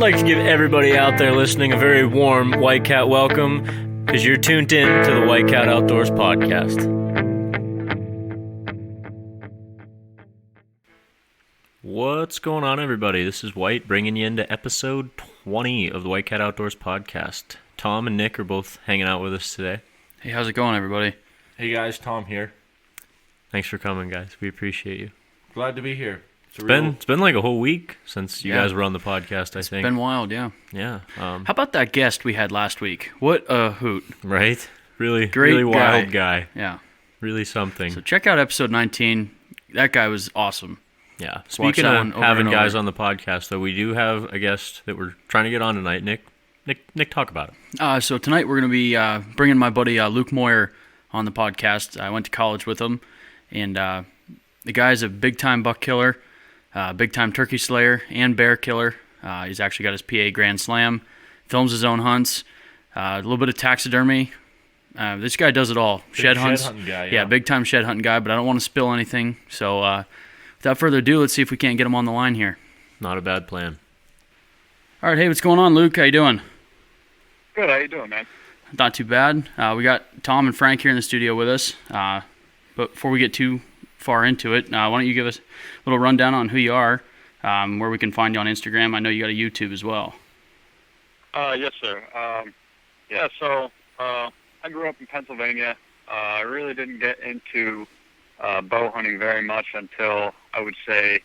like to give everybody out there listening a very warm White Cat welcome, because you're tuned in to the White Cat Outdoors podcast. What's going on, everybody? This is White bringing you into episode 20 of the White Cat Outdoors podcast. Tom and Nick are both hanging out with us today. Hey, how's it going, everybody? Hey guys, Tom here. Thanks for coming, guys. We appreciate you. Glad to be here. It's been like a whole week since you guys were on the podcast, I think. It's been wild, yeah. Yeah. How about that guest we had last week? What a hoot. Right? Really Great wild guy. Yeah. Really something. So check out episode 19. That guy was awesome. Yeah. Speaking of having guys on the podcast, though, we do have a guest that we're trying to get on tonight. Nick, talk about it. So tonight we're going to be bringing my buddy Luke Moyer on the podcast. I went to college with him, and the guy's a big-time buck killer, big-time turkey slayer, and bear killer. He's actually got his PA Grand Slam, films his own hunts, a little bit of taxidermy. This guy does it all. Shed hunting guy, yeah, big-time shed hunting guy, but I don't want to spill anything. So without further ado, let's see if we can't get him on the line here. Not a bad plan. All right, hey, what's going on, Luke? How you doing? Good, how you doing, man? Not too bad. We got Tom and Frank here in the studio with us. But before we get too far into it, why don't you give us a little rundown on who you are, where we can find you on Instagram. I know you got a YouTube as well. Yes, sir. So I grew up in Pennsylvania. I really didn't get into bow hunting very much until, I would say,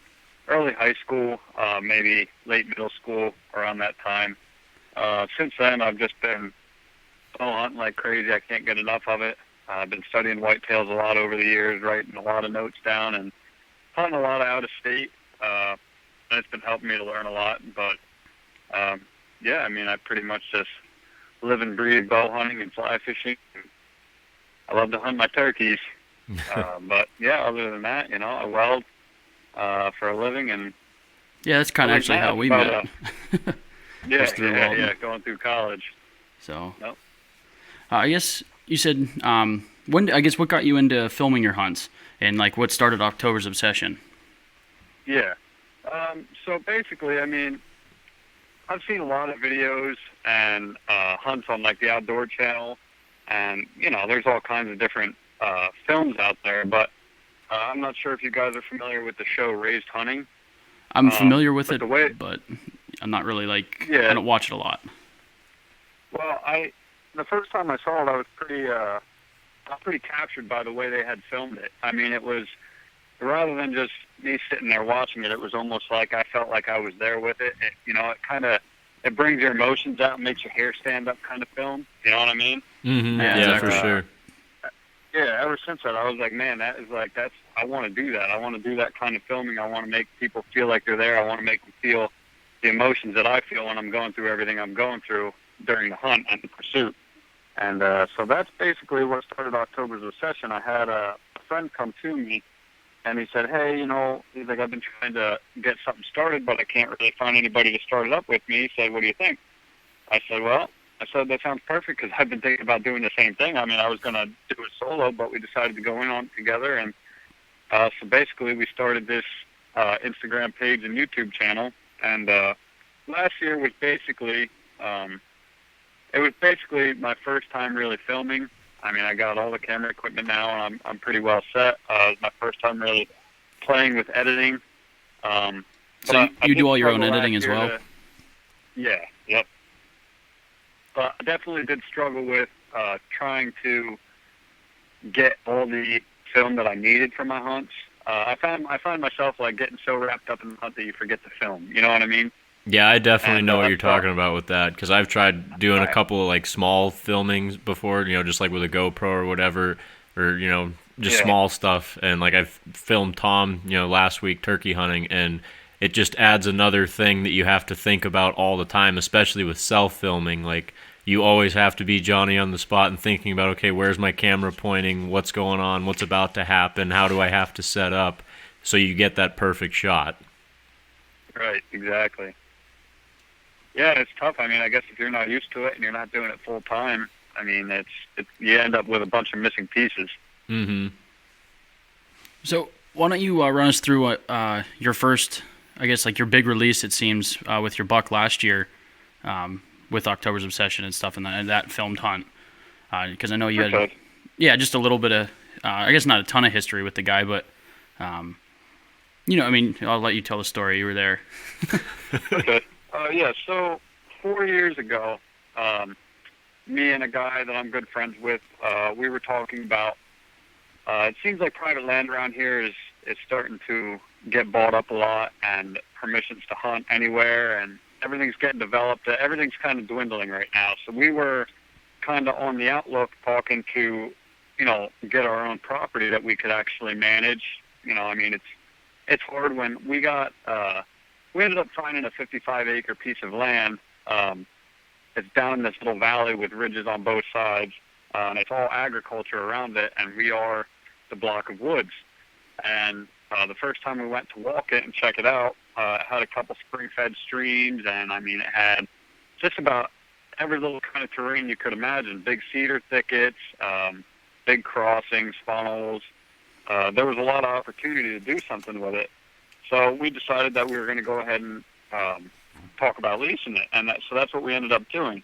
early high school, maybe late middle school, around that time. Since then, I've just been bow hunting like crazy. I can't get enough of it. I've been studying whitetails a lot over the years, writing a lot of notes down, and hunting a lot out of state. And it's been helping me to learn a lot. But, I pretty much just live and breathe bow hunting and fly fishing. I love to hunt my turkeys. But, other than that, I weld for a living. And yeah, that's kind of actually how we met. Going through college. So, nope. I guess you said, what got you into filming your hunts and like what started October's obsession? Yeah. So basically, I've seen a lot of videos and hunts on like the Outdoor Channel, and there's all kinds of different films out there. But I'm not sure if you guys are familiar with the show Raised Hunting. I'm familiar with it, but I'm not really I don't watch it a lot. Well, the first time I saw it, I was pretty captured by the way they had filmed it. It was, rather than just me sitting there watching it, it was almost like I felt like I was there with it. It brings your emotions out and makes your hair stand up kind of film. You know what I mean? Mm-hmm. Yeah, exactly. For sure. Yeah, ever since that, I was like, man, I want to do that. I want to do that kind of filming. I want to make people feel like they're there. I want to make them feel the emotions that I feel when I'm going through everything I'm going through during the hunt and the pursuit. And so that's basically what started October's obsession. I had a friend come to me, and he said, hey, he's like, I've been trying to get something started, but I can't really find anybody to start it up with me. He said, what do you think? I said, that sounds perfect, because I've been thinking about doing the same thing. I was going to do it solo, but we decided to go in on it together. And so basically we started this Instagram page and YouTube channel. And last year was basically... it was basically my first time really filming. I got all the camera equipment now, and I'm pretty well set. It was my first time really playing with editing. So you do all your own editing as well? Yep. But I definitely did struggle with trying to get all the film that I needed for my hunts. I find myself getting so wrapped up in the hunt that you forget to film. You know what I mean? Yeah, I definitely know what you're talking about with that, because I've tried doing a couple of small filmings before, just like with a GoPro or whatever, or just small stuff. And I've filmed Tom, last week turkey hunting, and it just adds another thing that you have to think about all the time, especially with self-filming. You always have to be Johnny on the spot and thinking about, okay, where's my camera pointing, what's going on, what's about to happen, how do I have to set up, so you get that perfect shot. Right, exactly. Yeah, it's tough. I guess if you're not used to it and you're not doing it full time, you end up with a bunch of missing pieces. Mm-hmm. So why don't you run us through your first I guess, like your big release, it seems, with your buck last year, with October's Obsession and stuff, and that filmed hunt. Because I know you had, yeah, just a little bit of, I guess not a ton of history with the guy, but, I mean, I'll let you tell the story. You were there. Okay. Yeah, so 4 years ago, me and a guy that I'm good friends with, we were talking about, it seems like private land around here is starting to get bought up a lot, and permissions to hunt anywhere, and everything's getting developed. Everything's kind of dwindling right now. So we were kind of on the outlook talking to, get our own property that we could actually manage. I mean, it's hard when we ended up finding a 55-acre piece of land. It's down in this little valley with ridges on both sides, and it's all agriculture around it, and we are the block of woods. And the first time we went to walk it and check it out, it had a couple spring-fed streams, and I mean, it had just about every little kind of terrain you could imagine. Big cedar thickets, big crossings, funnels. There was a lot of opportunity to do something with it. So we decided that we were going to go ahead and talk about leasing it, and so that's what we ended up doing.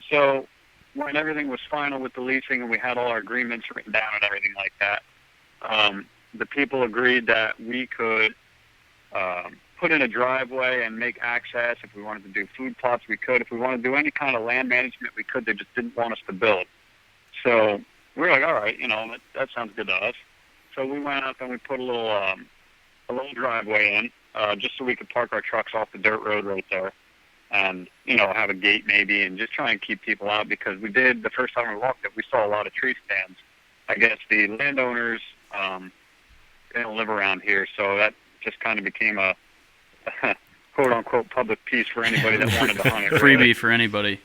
So when everything was final with the leasing and we had all our agreements written down and everything like that, the people agreed that we could put in a driveway and make access. If we wanted to do food plots, we could. If we wanted to do any kind of land management, we could. They just didn't want us to build. So we were like, all right, that sounds good to us. So we went up and we put a little driveway in, just so we could park our trucks off the dirt road right there, and have a gate maybe, and just try and keep people out, because the first time we walked it, we saw a lot of tree stands. I guess the landowners they don't live around here, so that just kind of became a quote unquote public piece for anybody that wanted to hunt it. Really. Freebie for anybody.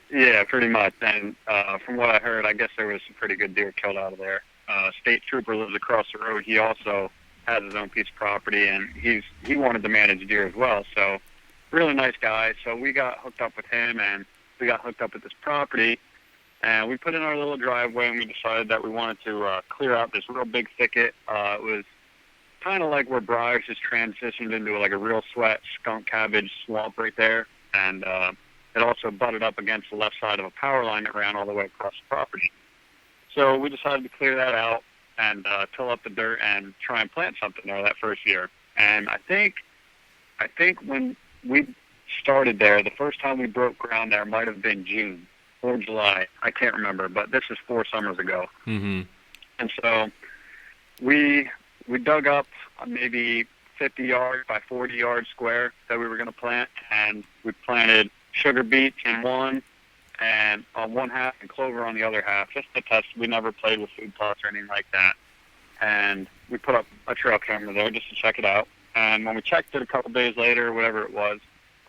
Yeah, pretty much. And from what I heard, I guess there was some pretty good deer killed out of there. State trooper lives across the road. He also has his own piece of property, and he wanted to manage deer as well. So really nice guy. So we got hooked up with him, and we got hooked up with this property, and we put in our little driveway, and we decided that we wanted to clear out this real big thicket. It was kind of like where Briars has transitioned into like a real sweat skunk cabbage swamp right there, and it also butted up against the left side of a power line that ran all the way across the property. So we decided to clear that out and till up the dirt and try and plant something there that first year. And I think when we started there, the first time we broke ground there might have been June or July. I can't remember, but this is 4 summers ago. Mm-hmm. And so we dug up maybe 50 yards by 40 yards square that we were going to plant, and we planted sugar beets in one, and on one half and clover on the other half, just to test. We never played with food plots or anything like that. And we put up a trail camera there just to check it out. And when we checked it a couple days later, whatever it was,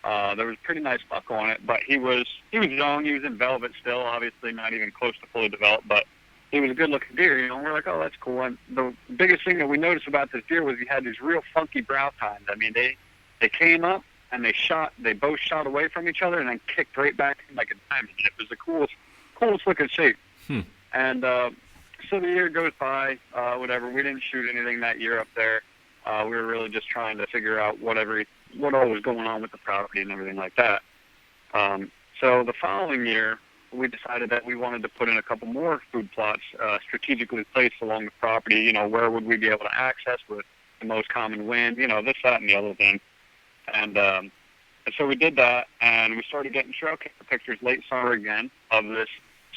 there was a pretty nice buck on it. But he was young. He was in velvet still, obviously not even close to fully developed. But he was a good-looking deer, And we're like, oh, that's cool. And the biggest thing that we noticed about this deer was he had these real funky brow tines. I mean, they came up, and they both shot away from each other and then kicked right back in like a diamond. It was the coolest looking shape. And so the year goes by, whatever. We didn't shoot anything that year up there. We were really just trying to figure out what all was going on with the property and everything like that. So the following year, we decided that we wanted to put in a couple more food plots strategically placed along the property. Where would we be able to access with the most common wind, this, that, and the other thing. And so we did that, and we started getting trail camera pictures late summer again of this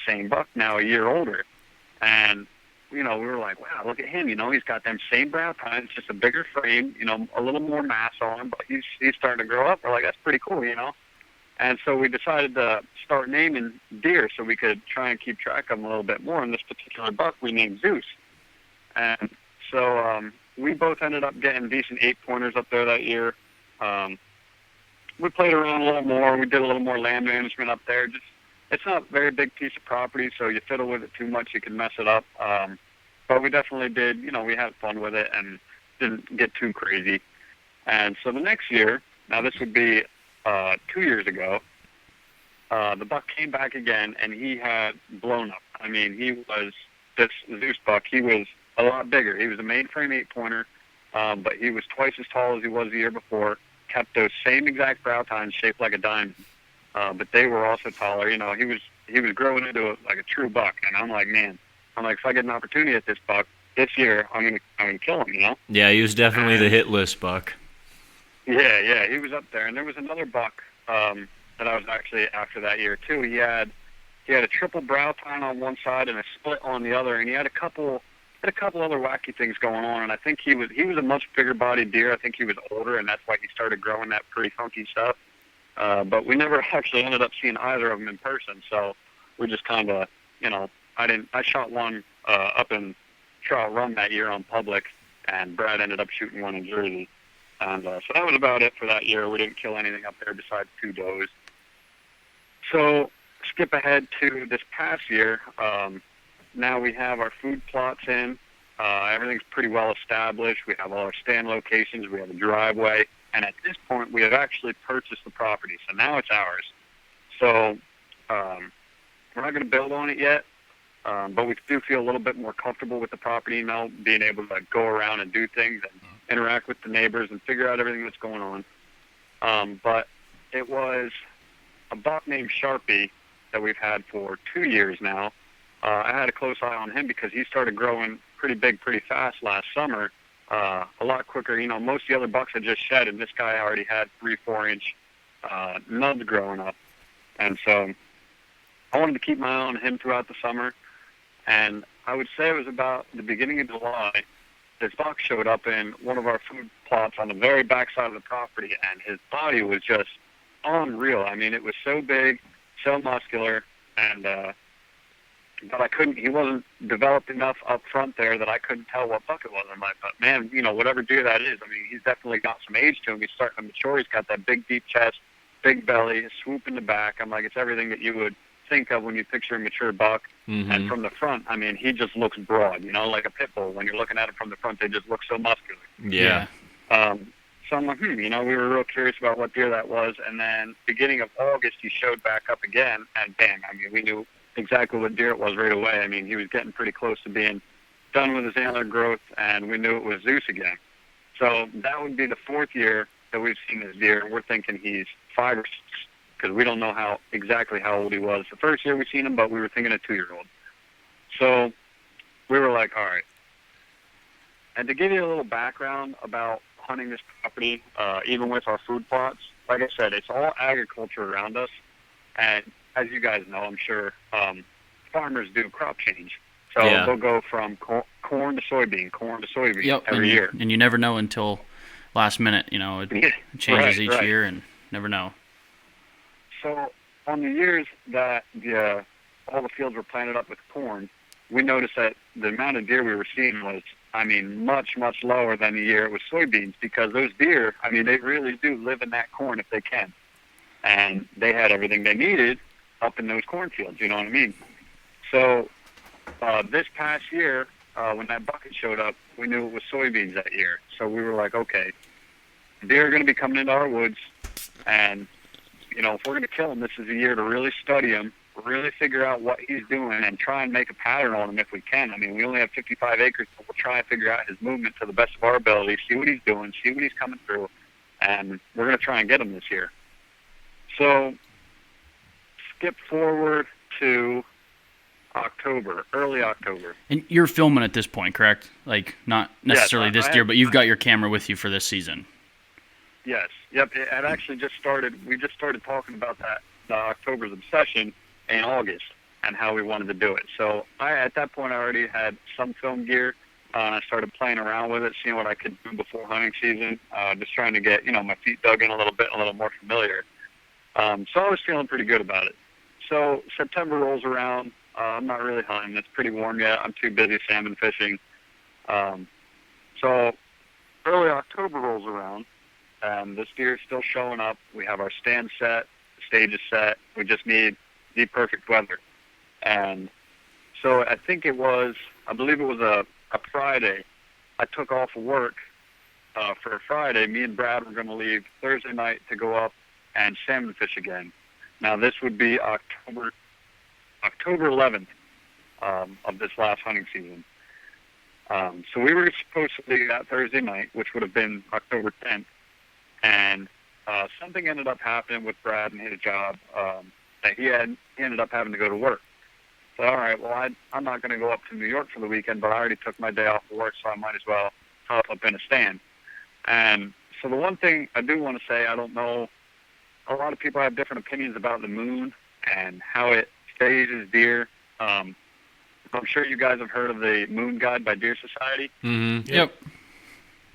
same buck, now a year older. And, we were like, wow, look at him. He's got them same brow tines, just a bigger frame, a little more mass on him, but he's starting to grow up. We're like, that's pretty cool, And so we decided to start naming deer so we could try and keep track of them a little bit more. And this particular buck we named Zeus. And so we both ended up getting decent 8-pointers up there that year. We played around a little more. We did a little more land management up there. It's not a very big piece of property, so you fiddle with it too much, you can mess it up. But we definitely did, we had fun with it and didn't get too crazy. And so the next year, now this would be 2 years ago, the buck came back again, and he had blown up. I mean, this Zeus buck, he was a lot bigger. He was a mainframe 8-pointer. but he was twice as tall as he was the year before. Kept those same exact brow tines shaped like a diamond, but they were also taller. You know, he was growing into like a true buck, and I'm like, man, if I get an opportunity at this buck this year, I'm gonna kill him. You know? Yeah, he was definitely the hit list buck. Yeah, he was up there, and there was another buck that I was actually after that year too. He had a triple brow tine on one side and a split on the other, and he had a couple other wacky things going on. And I think he was a much bigger bodied deer. I think he was older, and that's why he started growing that pretty funky stuff. But we never actually ended up seeing either of them in person, so we just kind of, you know, I shot one up in Trout Run that year on public, and Brad ended up shooting one in Jersey. And so that was about it for that year. We didn't kill anything up there besides 2 does. So skip ahead to this past year. Now we have our food plots in. Everything's pretty well established. We have all our stand locations. We have a driveway. And at this point, we have actually purchased the property. So now it's ours. So we're not going to build on it yet. But we do feel a little bit more comfortable with the property now, being able to go around and do things and interact with the neighbors and figure out everything that's going on. But it was a buck named Sharpie that we've had for 2 years now. I had a close eye on him because he started growing pretty big pretty fast last summer, a lot quicker. You know, most of the other bucks had just shed, and this guy already had 3-4 inch nubs growing up. And so I wanted to keep my eye on him throughout the summer. And I would say it was about the beginning of July, this buck showed up in one of our food plots on the very back side of the property, and his body was just unreal. I mean, it was so big, so muscular, and but he wasn't developed enough up front there that I couldn't tell what buck it was. I'm like, but man, you know, whatever deer that is, I mean, he's definitely got some age to him. He's starting to mature. He's got that big, deep chest, big belly, swoop in the back. I'm like, it's everything that you would think of when you picture a mature buck. Mm-hmm. And from the front, I mean, he just looks broad, you know, like a pit bull. When you're looking at him from the front, they just look so muscular. Yeah. So I'm like, you know, we were real curious about what deer that was. And then beginning of August, he showed back up again, and bam, I mean, we knew exactly what deer it was right away. I mean, he was getting pretty close to being done with his antler growth, and we knew it was Zeus again. So that would be the 4th year that we've seen this deer, and we're thinking he's 5 or 6, because we don't know exactly how old he was the first year we seen him, but we were thinking a 2-year-old. So we were like, all right. And to give you a little background about hunting this property, even with our food plots, like I said, it's all agriculture around us. And as you guys know, I'm sure, farmers do crop change. So they'll go from corn to soybean, every year. And you never know until last minute. You know, it changes each year, and never know. So on the years that all the fields were planted up with corn, we noticed that the amount of deer we were seeing was, I mean, much, much lower than the year it was soybeans, because those deer, I mean, they really do live in that corn if they can. And they had everything they needed up in those cornfields, you know what I mean? So this past year, when that bucket showed up, we knew it was soybeans that year. So we were like, okay, deer are going to be coming into our woods, and, you know, if we're going to kill him, this is a year to really study him, really figure out what he's doing, and try and make a pattern on him if we can. I mean, we only have 55 acres, but we'll try and figure out his movement to the best of our ability, see what he's doing, see what he's coming through, and we're going to try and get him this year. So skip forward to October, early October. And you're filming at this point, correct? Like, not necessarily this deer, but you've got your camera with you for this season. Yes. Yep. It actually just started. We just started talking about that, October's obsession, in August, and how we wanted to do it. So at that point, I already had some film gear, and I started playing around with it, seeing what I could do before hunting season, just trying to get, you know, my feet dug in a little bit, a little more familiar. So I was feeling pretty good about it. So September rolls around. I'm not really hunting. It's pretty warm yet. I'm too busy salmon fishing. So early October rolls around, and this deer is still showing up. We have our stand set, the stage is set. We just need the perfect weather. And so I believe it was a Friday. I took off of work for a Friday. Me and Brad were going to leave Thursday night to go up and salmon fish again. Now this would be October 11th of this last hunting season. So we were supposed to leave that Thursday night, which would have been October 10th, and something ended up happening with Brad and his job that he ended up having to go to work. So, all right, well, I'm not going to go up to New York for the weekend, but I already took my day off of work, so I might as well hop up in a stand. And so the one thing I do want to say, I don't know, a lot of people have different opinions about the moon and how it phases deer. I'm sure you guys have heard of the Moon Guide by Deer Society. Mm-hmm. Yep.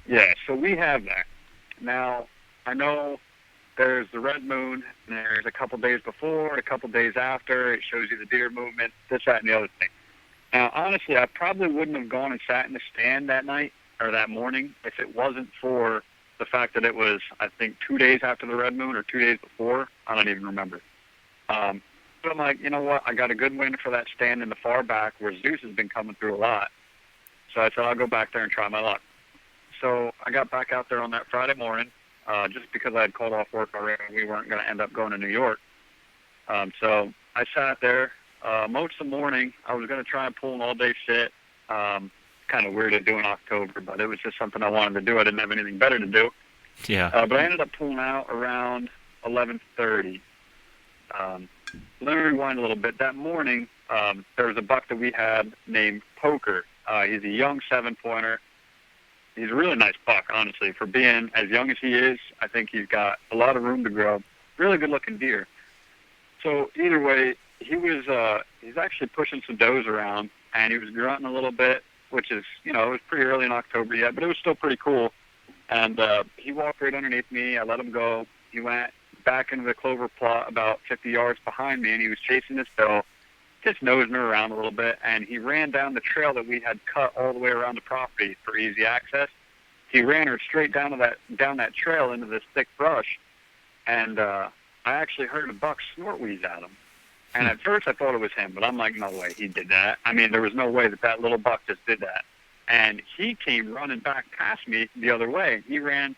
Yeah, so we have that. Now, I know there's the red moon, and there's a couple days before and a couple days after. It shows you the deer movement, this, that, and the other thing. Now, honestly, I probably wouldn't have gone and sat in the stand that night or that morning if it wasn't for the fact that it was, I think, 2 days after the red moon or 2 days before. I don't even remember. But I'm like, you know what? I got a good win for that stand in the far back where Zeus has been coming through a lot. So I said, I'll go back there and try my luck. So I got back out there on that Friday morning, just because I had called off work already and we weren't going to end up going to New York. So I sat there most of the morning. I was going to try and pull an all-day sit. Kind of weird to do in October, but it was just something I wanted to do. I didn't have anything better to do. Yeah. But I ended up pulling out around 11:30. Let me rewind a little bit. That morning, there was a buck that we had named Poker. He's a young 7-pointer. He's a really nice buck, honestly. For being as young as he is, I think he's got a lot of room to grow. Really good-looking deer. So either way, he's actually pushing some does around, and he was grunting a little bit, which is, it was pretty early in October yet, but it was still pretty cool. And he walked right underneath me. I let him go. He went back into the clover plot about 50 yards behind me, and he was chasing this doe, just nosing her around a little bit, and he ran down the trail that we had cut all the way around the property for easy access. He ran her straight down that trail into this thick brush, and I actually heard a buck snort wheeze at him. And at first I thought it was him, but I'm like, no way he did that. I mean, there was no way that little buck just did that. And he came running back past me the other way. He ran,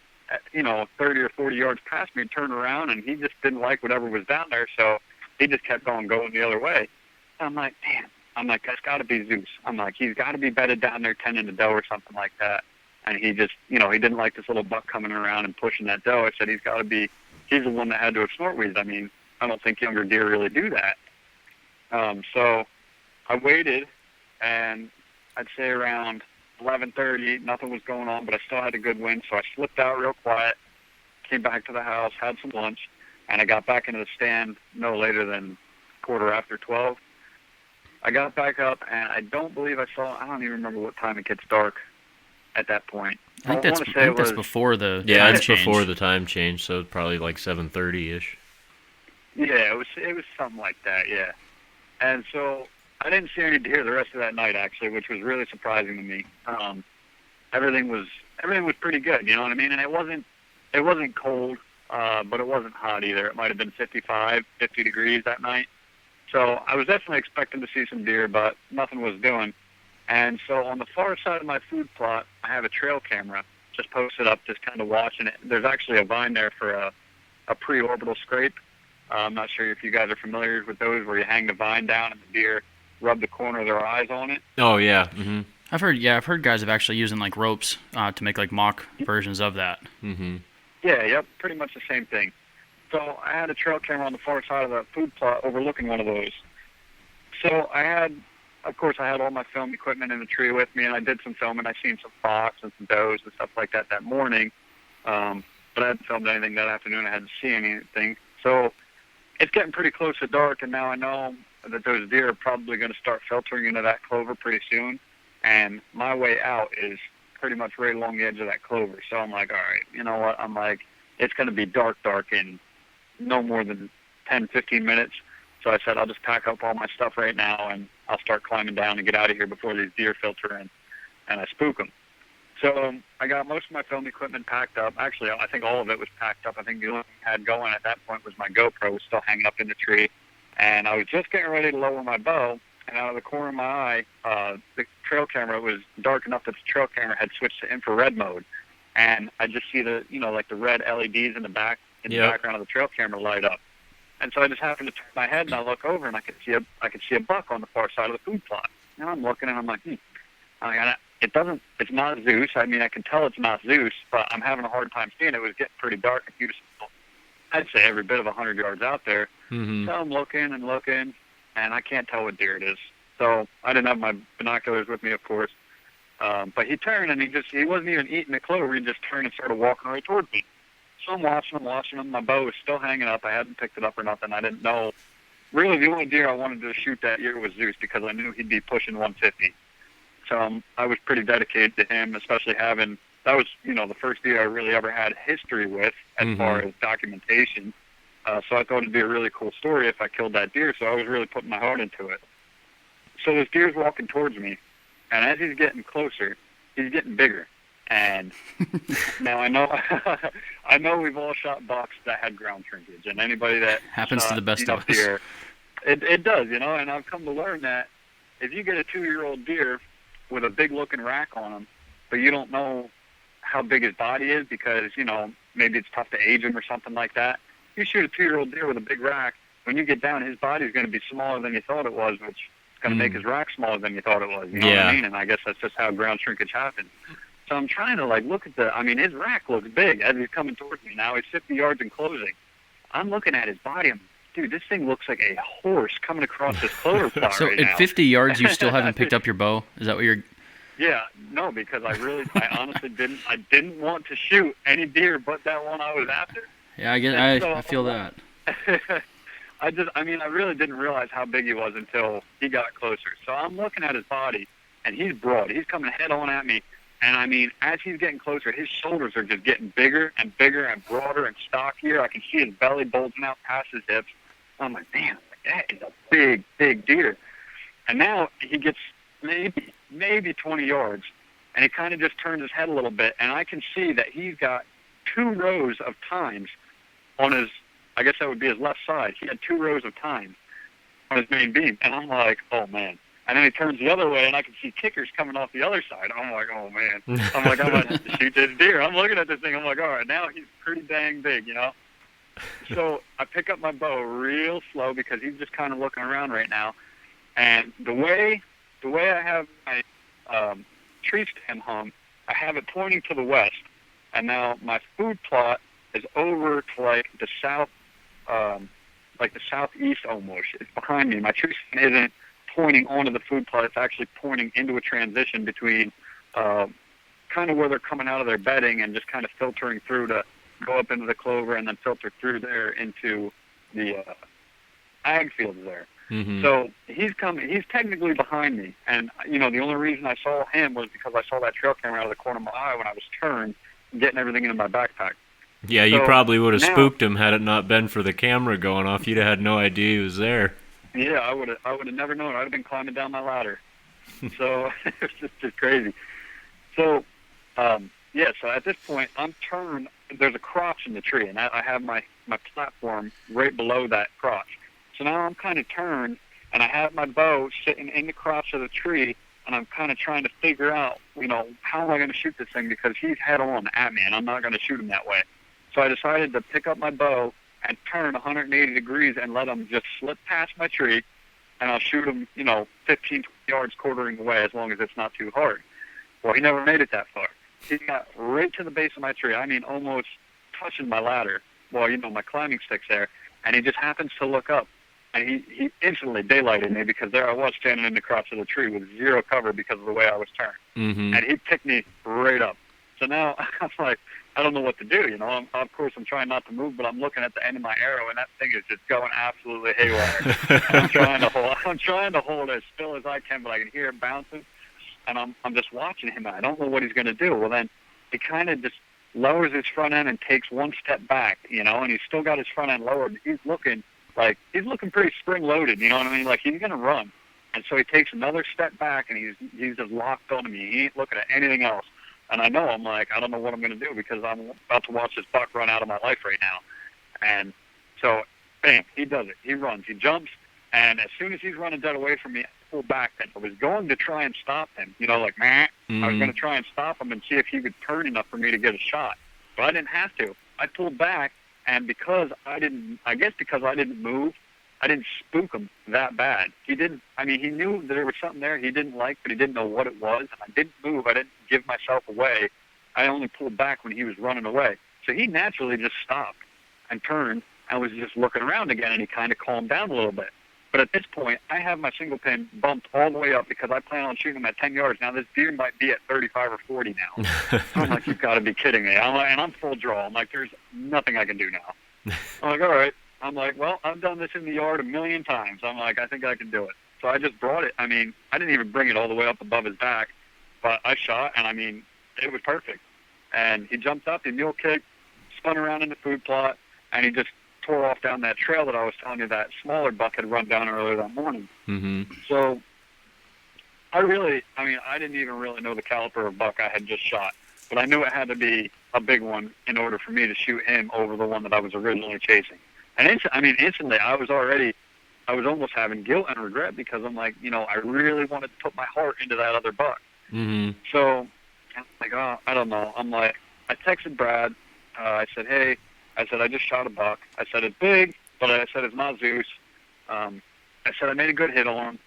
30 or 40 yards past me and turned around, and he just didn't like whatever was down there, so he just kept going the other way. I'm like, damn. I'm like, that's got to be Zeus. I'm like, he's got to be bedded down there tending the doe or something like that. And he just, he didn't like this little buck coming around and pushing that doe. I said, he's the one that had to have snort wheezed. I mean, I don't think younger deer really do that. So I waited, and I'd say around 11:30, nothing was going on, but I still had a good wind, so I slipped out real quiet, came back to the house, had some lunch, and I got back into the stand no later than 12:15. I got back up, and I don't believe I don't even remember what time it gets dark at that point. I think that's before the Yeah, time it's change. before the time change, so it's probably like 7:30-ish. Yeah, it was something like that, yeah. And so I didn't see any deer the rest of that night, actually, which was really surprising to me. Everything was pretty good, you know what I mean? And it wasn't cold, but it wasn't hot either. It might have been 55, 50 degrees that night. So I was definitely expecting to see some deer, but nothing was doing. And so on the far side of my food plot, I have a trail camera just posted up, just kind of watching it. There's actually a vine there for a pre-orbital scrape. I'm not sure if you guys are familiar with those, where you hang the vine down and the deer rub the corner of their eyes on it. Oh, yeah. Mm-hmm. I've heard guys have actually using like ropes to make like mock versions of that. Mm-hmm. Yeah, yep, pretty much the same thing. So I had a trail camera on the far side of the food plot overlooking one of those. So of course, I had all my film equipment in the tree with me, and I did some filming. I seen some fox and some does and stuff like that morning, but I hadn't filmed anything that afternoon. I hadn't seen anything. So it's getting pretty close to dark, and now I know that those deer are probably going to start filtering into that clover pretty soon, and my way out is pretty much right along the edge of that clover. So I'm like, all right, you know what? I'm like, it's going to be dark in no more than 10, 15 minutes. So I said, I'll just pack up all my stuff right now, and I'll start climbing down and get out of here before these deer filter in, and I spook them. So I got most of my film equipment packed up. Actually, I think all of it was packed up. I think the only thing I had going at that point was my GoPro was still hanging up in the tree. And I was just getting ready to lower my bow, and out of the corner of my eye, the trail camera was dark enough that the trail camera had switched to infrared mode. And I just see the red LEDs in the background of the trail camera light up. And so I just happened to turn my head, and I look over, and I could see a buck on the far side of the food plot. And I'm looking, and I'm like, it's not Zeus. I mean, I can tell it's not Zeus, but I'm having a hard time seeing it. It was getting pretty dark. And he was, I'd say, every bit of 100 yards out there. Mm-hmm. So I'm looking and looking, and I can't tell what deer it is. So I didn't have my binoculars with me, of course. But he turned, and he wasn't even eating the clover. He just turned and started walking right towards me. So I'm watching him. My bow was still hanging up. I hadn't picked it up or nothing. I didn't know. Really, the only deer I wanted to shoot that year was Zeus because I knew he'd be pushing 150. So I was pretty dedicated to him, especially having, that was, the first deer I really ever had history with as far as documentation. So I thought it'd be a really cool story if I killed that deer. So I was really putting my heart into it. So this deer's walking towards me, and as he's getting closer, he's getting bigger. And now I know we've all shot bucks that had ground shrinkage, and anybody that happens shot, to the best of us. Deer, it does, and I've come to learn that if you get a 2-year-old deer with a big looking rack on him, but you don't know how big his body is because, maybe it's tough to age him or something like that. You shoot a 2-year-old deer with a big rack, when you get down, his body's going to be smaller than you thought it was, which is going to make his rack smaller than you thought it was. You know what I mean? And I guess that's just how ground shrinkage happens. So I'm trying to look at his rack looks big as he's coming towards me. Now he's 50 yards in closing. I'm looking at his body. Dude, this thing looks like a horse coming across this clover plot So right at now. 50 yards, you still haven't picked up your bow? Is that what you're... Yeah, no, because I honestly didn't want to shoot any deer but that one I was after. Yeah, I feel that. I really didn't realize how big he was until he got closer. So I'm looking at his body, and he's broad. He's coming head on at me. And as he's getting closer, his shoulders are just getting bigger and bigger and broader and stockier. I can see his belly bulging out past his hips. I'm like, man, that is a big, big deer. And now he gets maybe 20 yards, and he kind of just turns his head a little bit, and I can see that he's got 2 rows of tines on his, I guess that would be his left side. He had 2 rows of tines on his main beam, and I'm like, oh, man. And then he turns the other way, and I can see kickers coming off the other side. I'm like, oh, man. I'm like, I'm going to have to shoot this deer. I'm looking at this thing. I'm like, all right, now he's pretty dang big, So I pick up my bow real slow because he's just kind of looking around right now. And the way I have my tree stand hung, I have it pointing to the west. And now my food plot is over to the south, the southeast almost. It's behind me. My tree stand isn't pointing onto the food plot. It's actually pointing into a transition between kind of where they're coming out of their bedding and just kind of filtering through to go up into the clover and then filter through there into the ag fields there. Mm-hmm. So he's technically behind me. And, the only reason I saw him was because I saw that trail camera out of the corner of my eye when I was turned, getting everything into my backpack. Yeah, you probably would have now, spooked him had it not been for the camera going off. You'd have had no idea he was there. Yeah, I would have never known. I'd have been climbing down my ladder. So it's just crazy. So, so at this point, I'm turned. There's a crotch in the tree, and I have my platform right below that crotch. So now I'm kind of turned, and I have my bow sitting in the crotch of the tree, and I'm kind of trying to figure out, how am I going to shoot this thing because he's head on at me, and I'm not going to shoot him that way. So I decided to pick up my bow and turn 180 degrees and let him just slip past my tree, and I'll shoot him, 15, 20 yards quartering away as long as it's not too hard. Well, he never made it that far. He got right to the base of my tree. I mean, almost touching my ladder. Well, my climbing stick's there, and he just happens to look up, and he instantly daylighted me because there I was standing in the crotch of the tree with zero cover because of the way I was turned. Mm-hmm. And he picked me right up. So now I'm like, I don't know what to do. Of course, I'm trying not to move, but I'm looking at the end of my arrow, and that thing is just going absolutely haywire. I'm trying to hold as still as I can, but I can hear it bouncing, and I'm just watching him. And I don't know what he's going to do. Well, then he kind of just lowers his front end and takes one step back, and he's still got his front end lowered. He's looking pretty spring loaded. You know what I mean? Like he's going to run, and so he takes another step back, and he's just locked onto me. He ain't looking at anything else. And I know, I'm like, I don't know what I'm going to do because I'm about to watch this buck run out of my life right now. And so, bam, he does it. He runs. He jumps. And as soon as he's running dead away from me, I pull back. And I was going to try and stop him, meh. Mm-hmm. I was going to try and stop him and see if he would turn enough for me to get a shot. But I didn't have to. I pulled back, and because I didn't move, I didn't spook him that bad. He didn't. I mean, he knew that there was something there he didn't like, but he didn't know what it was. And I didn't move. I didn't give myself away. I only pulled back when he was running away. So he naturally just stopped and turned and was just looking around again, and he kind of calmed down a little bit. But at this point, I have my single pin bumped all the way up because I plan on shooting him at 10 yards. Now, this deer might be at 35 or 40 now. I'm like, you've got to be kidding me. And I'm full draw. I'm like, there's nothing I can do now. I'm like, all right. I'm like, well, I've done this in the yard a million times. I'm like, I think I can do it. So I just brought it. I mean, I didn't even bring it all the way up above his back, but I shot, and I mean, it was perfect. And he jumped up, he mule kicked, spun around in the food plot, and he just tore off down that trail that I was telling you that smaller buck had run down earlier that morning. Mm-hmm. So I didn't even really know the caliber of buck I had just shot, but I knew it had to be a big one in order for me to shoot him over the one that I was originally chasing. And instantly I was almost having guilt and regret because I'm like, I really wanted to put my heart into that other buck. Mm-hmm. So I'm like, oh, I don't know. I'm like, I texted Brad. I said, hey, I just shot a buck. I said, it's big, but I said, it's not Zeus. I said, I made a good hit on him,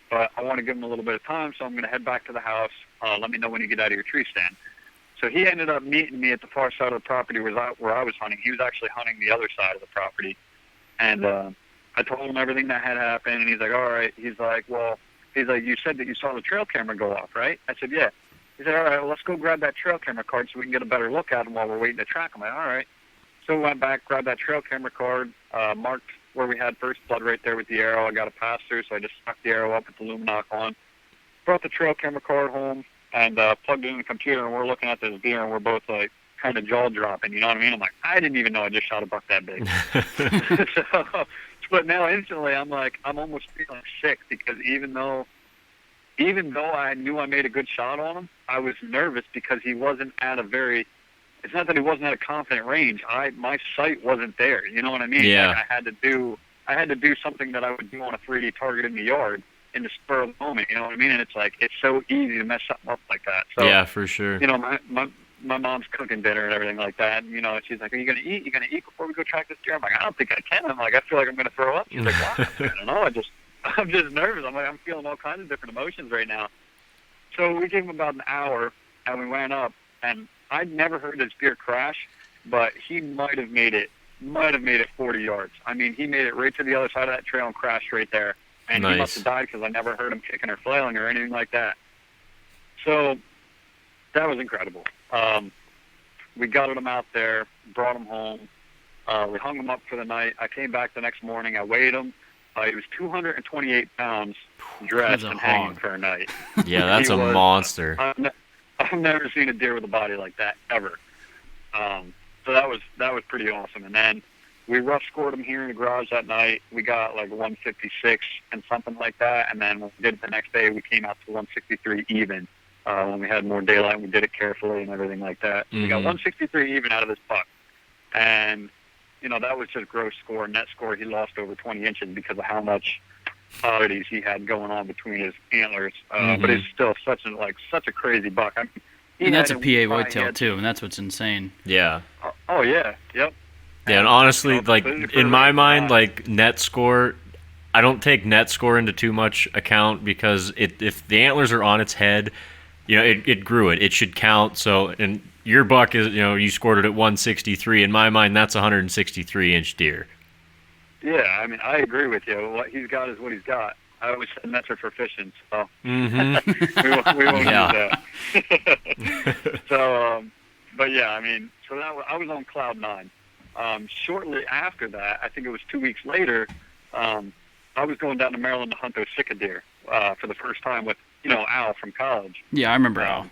but I want to give him a little bit of time, so I'm going to head back to the house. Let me know when you get out of your tree stand. So he ended up meeting me at the far side of the property where I was hunting. He was actually hunting the other side of the property. And I told him everything that had happened, and he's like, all right. He's like, you said that you saw the trail camera go off, right? I said, yeah. He said, all right, well, let's go grab that trail camera card so we can get a better look at him while we're waiting to track him. I'm like, all right. So we went back, grabbed that trail camera card, marked where we had first blood right there with the arrow. I got a pass-through, so I just stuck the arrow up with the Luminoc on. Brought the trail camera card home and plugged it in the computer, and we're looking at this deer, and we're both like kind of jaw-dropping, you know what I mean? I'm like, I didn't even know I just shot a buck that big. But now instantly I'm like, I'm almost feeling sick because even though I knew I made a good shot on him, I was nervous because he wasn't at it's not that he wasn't at a confident range. My sight wasn't there. You know what I mean? Yeah. Like I had to do something that I would do on a 3D target in the yard in the spur of the moment. You know what I mean? And it's like, it's so easy to mess something up like that. So, yeah, for sure. My mom's cooking dinner and everything like that. And, she's like, are you going to eat? You going to eat before we go track this deer? I'm like, I don't think I can. I'm like, I feel like I'm going to throw up. She's like, why? I don't know. I'm just nervous. I'm like, I'm feeling all kinds of different emotions right now. So we gave him about an hour, and we went up, and I'd never heard this deer crash, but he might have made it 40 yards. I mean, he made it right to the other side of that trail and crashed right there. And Nice. He must have died because I never heard him kicking or flailing or anything like that. So that was incredible. We gutted him out there, brought him home. We hung him up for the night. I came back the next morning. I weighed him. He was 228 pounds dressed and hanging for a night. Yeah, that's a monster. I've never seen a deer with a body like that ever. So that was pretty awesome. And then we rough scored him here in the garage that night. We got like 156 and something like that. And then when we did it the next day, we came out to 163 even. When we had more daylight, and we did it carefully and everything like that. So we got 163 even out of this buck. And, that was just gross score. Net score, he lost over 20 inches because of how much oddities he had going on between his antlers. But it's still such a crazy buck. I mean, and that's a PA whitetail, too, and that's what's insane. Yeah. Oh, yeah. Yep. Yeah, and honestly, like, in my mind, like, net score, I don't take net score into too much account because if the antlers are on its head, it grew it. It should count. So, and your buck is, you scored it at 163. In my mind, that's a 163-inch deer. Yeah, I mean, I agree with you. What he's got is what he's got. I always said nets are for fishing, so we won't do that. So, but yeah, I mean, so I was on cloud nine. Shortly after that, I think it was 2 weeks later, I was going down to Maryland to hunt those sika deer for the first time with, Al from college. Yeah, I remember Al.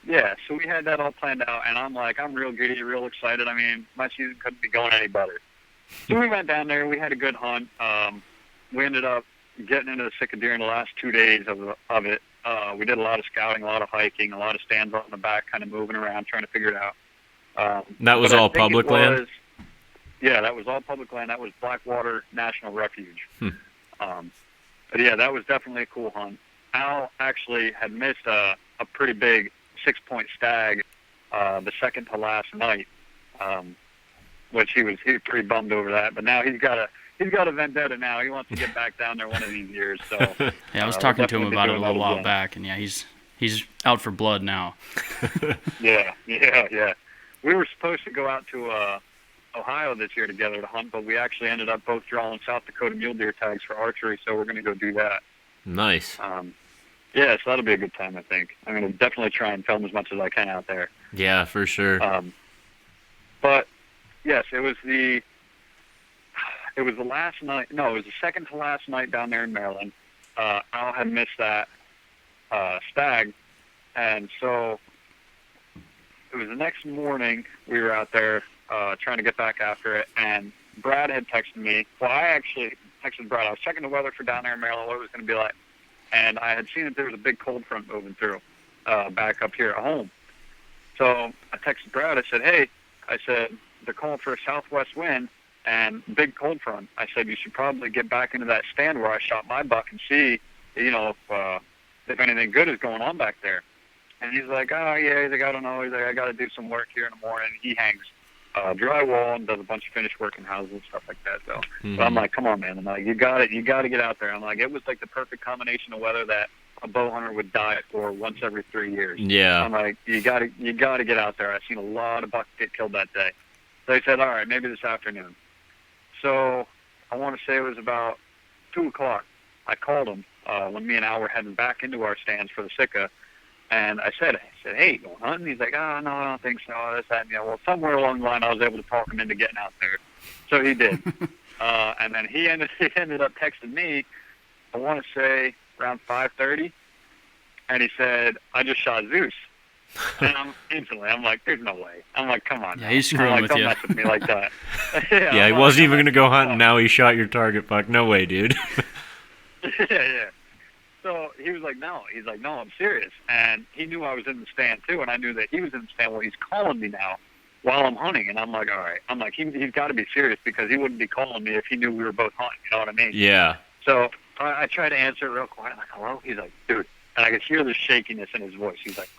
Yeah, so we had that all planned out, and I'm real giddy, real excited. I mean, my season couldn't be going any better. So we went down there. We had a good hunt. We ended up getting into the sika deer in the last 2 days of it. We did a lot of scouting, a lot of hiking, a lot of stands on the back, kind of moving around, trying to figure it out. That was all public land? Yeah, that was all public land. That was Blackwater National Refuge. But yeah, that was definitely a cool hunt. Al actually had missed a pretty big 6-point stag the second to last night, which he was pretty bummed over that. But now he's got he's got a vendetta now. He wants to get back down there one of these years. So Yeah, I was we'll talking to him definitely be about it a doing little that while again. back, and yeah, he's out for blood now. Yeah. We were supposed to go out to Ohio this year together to hunt, but we actually ended up both drawing South Dakota mule deer tags for archery, so we're going to go do that. Nice. Yeah, so that'll be a good time, I think. I'm going to definitely try and film as much as I can out there. Yeah, for sure. But yes, it was the last night. No, it was the second to last night down there in Maryland. Al had missed that stag, and so it was the next morning. We were out there trying to get back after it, and Brad had texted me. Well, I actually texted Brad. I was checking the weather for down there in Maryland, what it was going to be like, and I had seen that there was a big cold front moving through back up here at home. So I texted Brad. I said, "Hey," I said, "they're calling for a southwest wind and big cold front." I said, "You should probably get back into that stand where I shot my buck and see, if anything good is going on back there." And he's like, "Oh yeah," he's like, "I don't know." He's like, "I got to do some work here in the morning." He hangs drywall and does a bunch of finished work in houses and stuff like that. So, but I'm like, "Come on, man!" I'm like, "You got to get out there." I'm like, it was like the perfect combination of weather that a bow hunter would die for once every 3 years. Yeah. I'm like, you got to get out there. I've seen a lot of bucks get killed that day. So he said, "All right, maybe this afternoon." So I want to say it was about 2 o'clock. I called him when me and Al were heading back into our stands for the Sika. And I said, "Hey, going hunting?" He's like, "Oh, no, I don't think so." This, that, and the other. Well, somewhere along the line, I was able to talk him into getting out there. So he did. And then he ended up texting me, I want to say around 5:30. And he said, "I just shot Zeus." And I'm like, "There's no way." I'm like, "Come on." Yeah, now." he's screwing I'm like, with "Don't you. mess with me like that." Yeah, he wasn't even going to go hunt, and now he shot your target buck. No way, dude. Yeah. So he was like, "No." He's like, "No, I'm serious." And he knew I was in the stand too, and I knew that he was in the stand. Well, he's calling me now while I'm hunting, and I'm like, "All right." I'm like, he's got to be serious because he wouldn't be calling me if he knew we were both hunting. You know what I mean? Yeah. So I tried to answer it real quiet, like, "Hello?" He's like, "Dude," and I could hear the shakiness in his voice. He's like,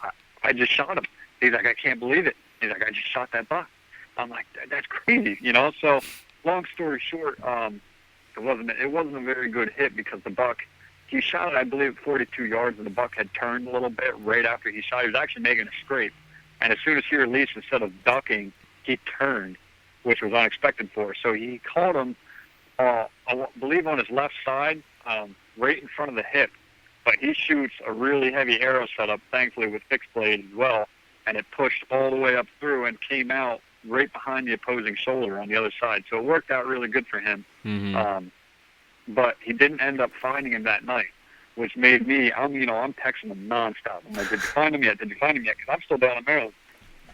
I just shot him." He's like, "I can't believe it." He's like, "I just shot that buck." I'm like, "That's crazy," you know. So long story short, it wasn't a very good hit because the buck. He shot it, I believe, 42 yards, and the buck had turned a little bit right after he shot. He was actually making a scrape. And as soon as he released, instead of ducking, he turned, which was unexpected for us. So he caught him, I believe, on his left side, right in front of the hip. But he shoots a really heavy arrow setup, thankfully, with fixed blade as well. And it pushed all the way up through and came out right behind the opposing shoulder on the other side. So it worked out really good for him. Mm-hmm. But he didn't end up finding him that night, which made me, I'm texting him nonstop. I'm like, "Did you find him yet? Did you find him yet?" Because I'm still down in Maryland.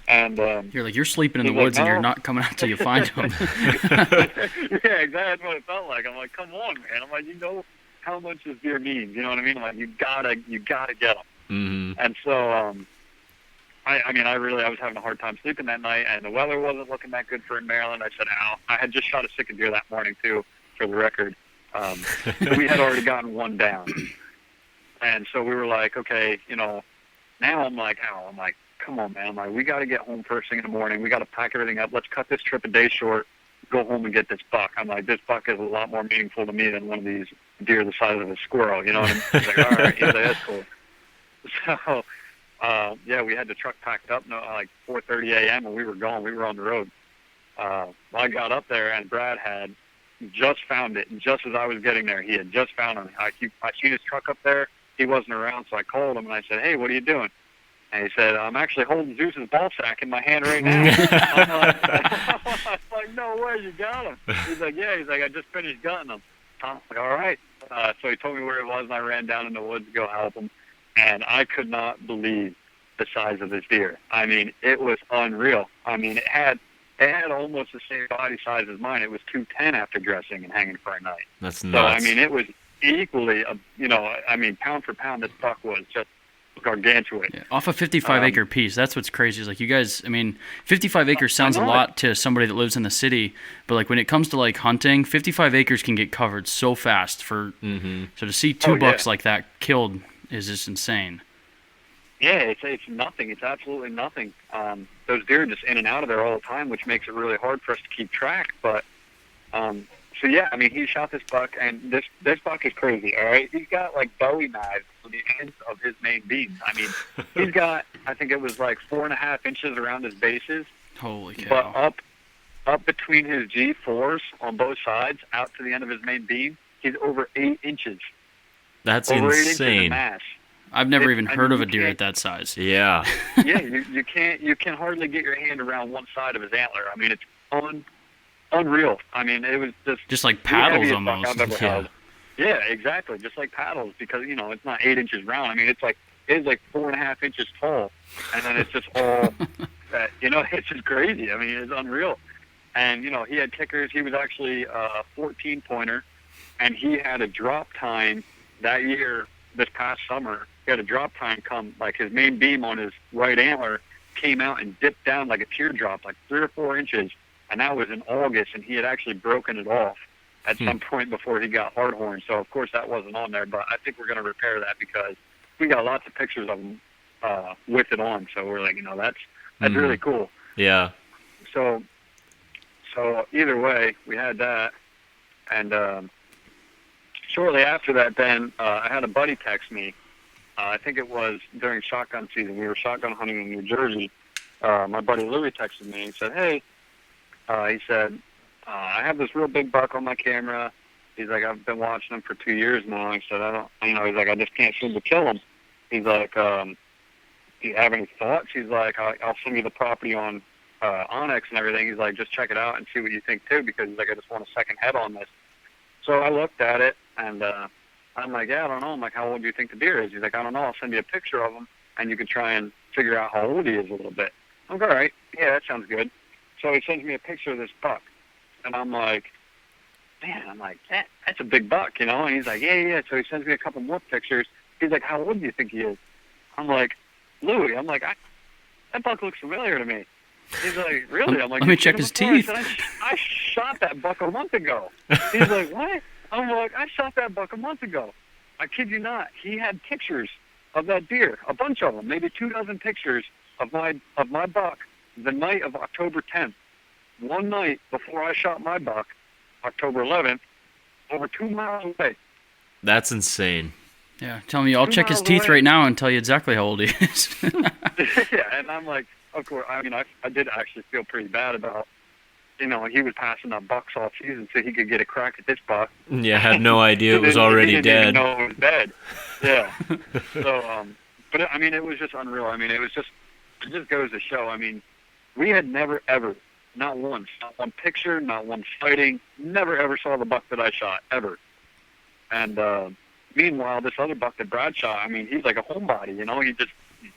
And You're sleeping in the he's like, woods and you're "No." not coming out till you find him. Yeah, exactly. That's what it felt like. I'm like, "Come on, man." I'm like, "You know how much this deer means. You know what I mean? I'm like, you gotta get him." Mm-hmm. And so, I was having a hard time sleeping that night, and the weather wasn't looking that good for in Maryland. I said, "Al," I had just shot a Sika deer that morning too, for the record. We had already gotten one down. And so we were like, okay, now I'm like, Al, I'm like, "Come on, man." I'm like, "We got to get home first thing in the morning. We got to pack everything up. Let's cut this trip a day short, go home and get this buck." I'm like, "This buck is a lot more meaningful to me than one of these deer the size of a squirrel." You know what I mean? He's like, "All right." He's like, "That's cool." So, we had the truck packed up like 4:30 a.m. and we were gone. We were on the road. I got up there and Brad had just found it. And just as I was getting there, he had just found him. I seen his truck up there. He wasn't around, so I called him and I said, "Hey, what are you doing?" And he said, "I'm actually holding Zeus's ball sack in my hand right now." I'm like, "No way, you got him." He's like, "Yeah." He's like, "I just finished gutting him." I'm like, "All right." So he told me where it was, and I ran down in the woods to go help him. And I could not believe the size of this deer. I mean, it was unreal. I mean, it had almost the same body size as mine. It was 210 after dressing and hanging for a night. That's So, nuts. I mean, it was equally, pound for pound, this buck was just gargantuan. Yeah, off a 55-acre piece. That's what's crazy. Is like you guys. I mean, 55 acres sounds a lot to somebody that lives in the city, but like when it comes to like hunting, 55 acres can get covered so fast. So to see two bucks like that killed is just insane. Yeah, it's nothing. It's absolutely nothing. Those deer are just in and out of there all the time, which makes it really hard for us to keep track. But So yeah, I mean, he shot this buck, and this buck is crazy. All right, he's got like Bowie knives on the ends of his main beams. I mean, he's got, I think it was like 4.5 inches around his bases, Holy cow. but up between his G4s on both sides, out to the end of his main beam, he's over 8 inches. That's over 8 inches in insane. mass. I've never even heard of you a deer can't- at that size. Yeah. Yeah, you can hardly get your hand around one side of his antler. I mean, it's unreal. I mean, it was Just like the paddles heaviest buck almost. I've ever Yeah. held. Yeah, exactly, just like paddles, because it's not 8 inches round. I mean, it's like 4.5 inches tall, and then it's just all, it's just crazy. I mean, it's unreal. And he had kickers. He was actually a 14 pointer, and he had a drop tine that year. This past summer, he had a drop tine come, like his main beam on his right antler came out and dipped down like a teardrop, like 3 or 4 inches. And that was in August, and he had actually broken it off at some point before he got hardhorn. So, of course, that wasn't on there, but I think we're going to repair that because we got lots of pictures of him with it on. So we're like, that's really cool. Yeah. So either way, we had that. And shortly after that, then I had a buddy text me. I think it was during shotgun season. We were shotgun hunting in New Jersey. My buddy Louie texted me and said, hey, he said, I have this real big buck on my camera. He's like, I've been watching him for 2 years now. He said, he's like, I just can't seem to kill him. He's like, do you have any thoughts? He's like, I'll send you the property on Onyx and everything. He's like, just check it out and see what you think too, because he's like, I just want a second head on this. So I looked at it, and I'm like, yeah, I don't know. I'm like, how old do you think the deer is? He's like, I don't know. I'll send you a picture of him, and you can try and figure out how old he is a little bit. I'm like, all right. Yeah, that sounds good. So he sends me a picture of this buck, and I'm like, man, that's a big buck, And he's like, yeah. So he sends me a couple more pictures. He's like, how old do you think he is? I'm like, Louie, that buck looks familiar to me. He's like, really? I'm like, let me check his teeth. I shot that buck a month ago. He's like, what? I'm like, I shot that buck a month ago. I kid you not. He had pictures of that deer, a bunch of them, maybe 24 pictures of my buck the night of October 10th. One night before I shot my buck, October 11th, over 2 miles away. That's insane. Yeah, tell me, I'll 2 check his miles teeth away. right now and tell you exactly how old he is. Yeah, and I'm like, of course, I mean, I did actually feel pretty bad about, and he was passing up bucks all season so he could get a crack at this buck. Yeah, I had no idea it was He already didn't even dead. know it was dead. Yeah. So, but I mean, it was just unreal. I mean, it just goes to show. I mean, we had never ever, not once, not one picture, not one sighting, never ever saw the buck that I shot ever. And meanwhile, this other buck that Brad shot, I mean, he's like a homebody. He just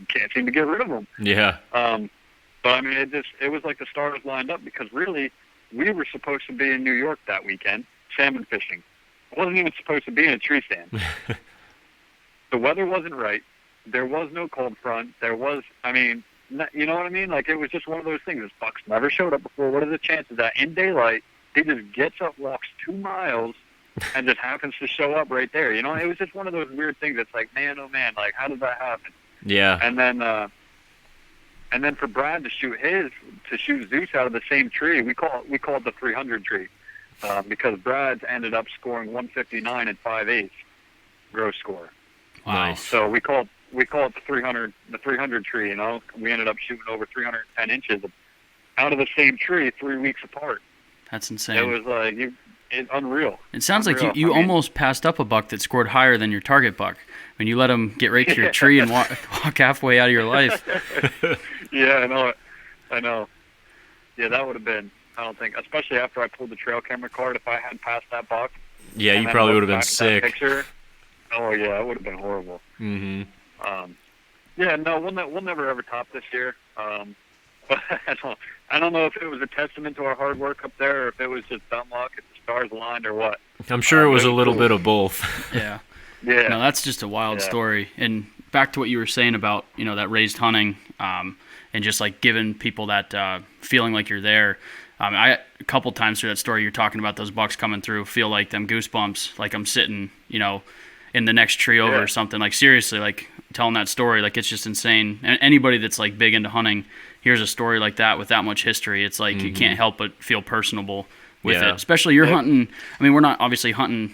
can't seem to get rid of him. Yeah. But I mean, it was like the stars lined up because really, we were supposed to be in New York that weekend, salmon fishing. I wasn't even supposed to be in a tree stand. The weather wasn't right. There was no cold front. There was, you know what I mean? Like, it was just one of those things. This buck's never showed up before. What are the chances that in daylight, he just gets up, walks 2 miles, and just happens to show up right there? It was just one of those weird things that's like, man, oh man, like, how did that happen? Yeah. And then for Brad to shoot Zeus out of the same tree, we call it the 300 tree, because Brad's ended up scoring 159 and 5/8 gross score. Nice. So we call it the 300 tree. We ended up shooting over 310 inches out of the same tree 3 weeks apart. That's insane. It was like it's unreal. It sounds like Unreal. you almost passed up a buck that scored higher than your target buck when you let him get right to your tree and walk halfway out of your life. Yeah, I know. Yeah, that would have been, I don't think, especially after I pulled the trail camera card, if I had passed that buck. Yeah, and you then probably would looked have been back at that sick. Picture, oh, yeah, it would have been horrible. Mm-hmm. Yeah, no, we'll never ever top this year. But I don't know if it was a testament to our hard work up there or if it was just dumb luck, if the stars aligned or what. I'm sure it was a little cool. bit of both. Yeah. Yeah. No, that's just a wild Yeah. story. And back to what you were saying about, that raised hunting, and just like giving people that feeling like you're there. A couple times through that story, you're talking about those bucks coming through, feel like them goosebumps, like I'm sitting, in the next tree over or something. Like, seriously, like telling that story, like, it's just insane. And anybody that's like big into hunting hears a story like that with that much history, it's like you can't help but feel personable with Yeah. it. Especially you're Yep. hunting. I mean, we're not obviously hunting,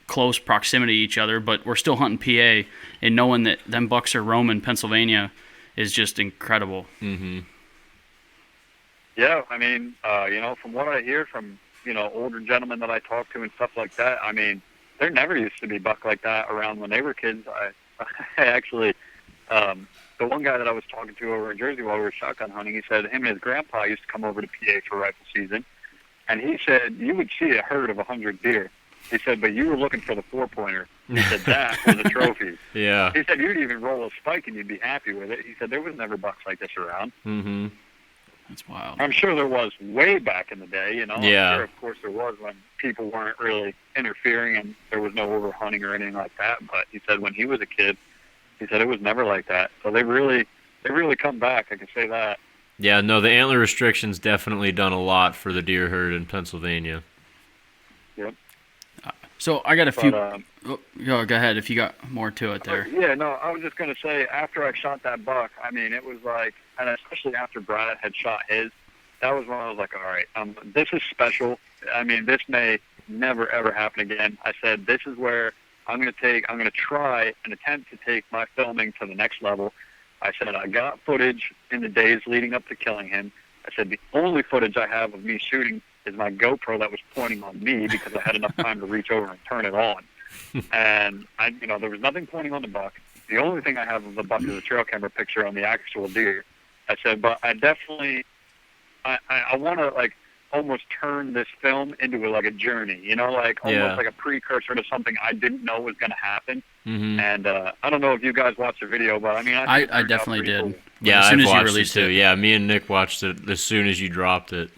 close proximity to each other, but we're still hunting PA, and knowing that them bucks are roaming Pennsylvania is just incredible. Mm-hmm. Yeah, I mean, from what I hear from, older gentlemen that I talk to and stuff like that, I mean, there never used to be buck like that around when they were kids. I actually, the one guy that I was talking to over in Jersey while we were shotgun hunting, he said him and his grandpa used to come over to PA for rifle season, and he said you would see a herd of 100 deer. He said, but you were looking for the 4-pointer. He said that was a trophy. Yeah. He said you'd even roll a spike and you'd be happy with it. He said there was never bucks like this around. Mm-hmm. That's wild. I'm sure there was way back in the day, Yeah. I'm sure, of course, there was when people weren't really interfering and there was no overhunting or anything like that. But he said when he was a kid, he said it was never like that. So they really come back. I can say that. Yeah, no, the antler restrictions definitely done a lot for the deer herd in Pennsylvania. Yep. So I got a few. But, Go ahead if you got more to it there. yeah, no, I was just going to say, after I shot that buck, I mean, it was like, and especially after Brad had shot his, that was when I was like, all right, this is special. I mean, this may never, ever happen again. I said, this is where I'm going to try and attempt to take my filming to the next level. I said, I got footage in the days leading up to killing him. I said, the only footage I have of me shooting is my GoPro that was pointing on me because I had enough time to reach over and turn it on. And there was nothing pointing on the buck. The only thing I have of the buck is a trail camera picture on the actual deer. I said, but I definitely, I want to like almost turn this film into like a journey, almost like a precursor to something I didn't know was going to happen. Mm-hmm. And I don't know if you guys watched the video, but I mean, I think it I turned out definitely pretty did. cool. Yeah, as soon I've as you watched it released too. it. Yeah, me and Nick watched it as soon as you dropped it.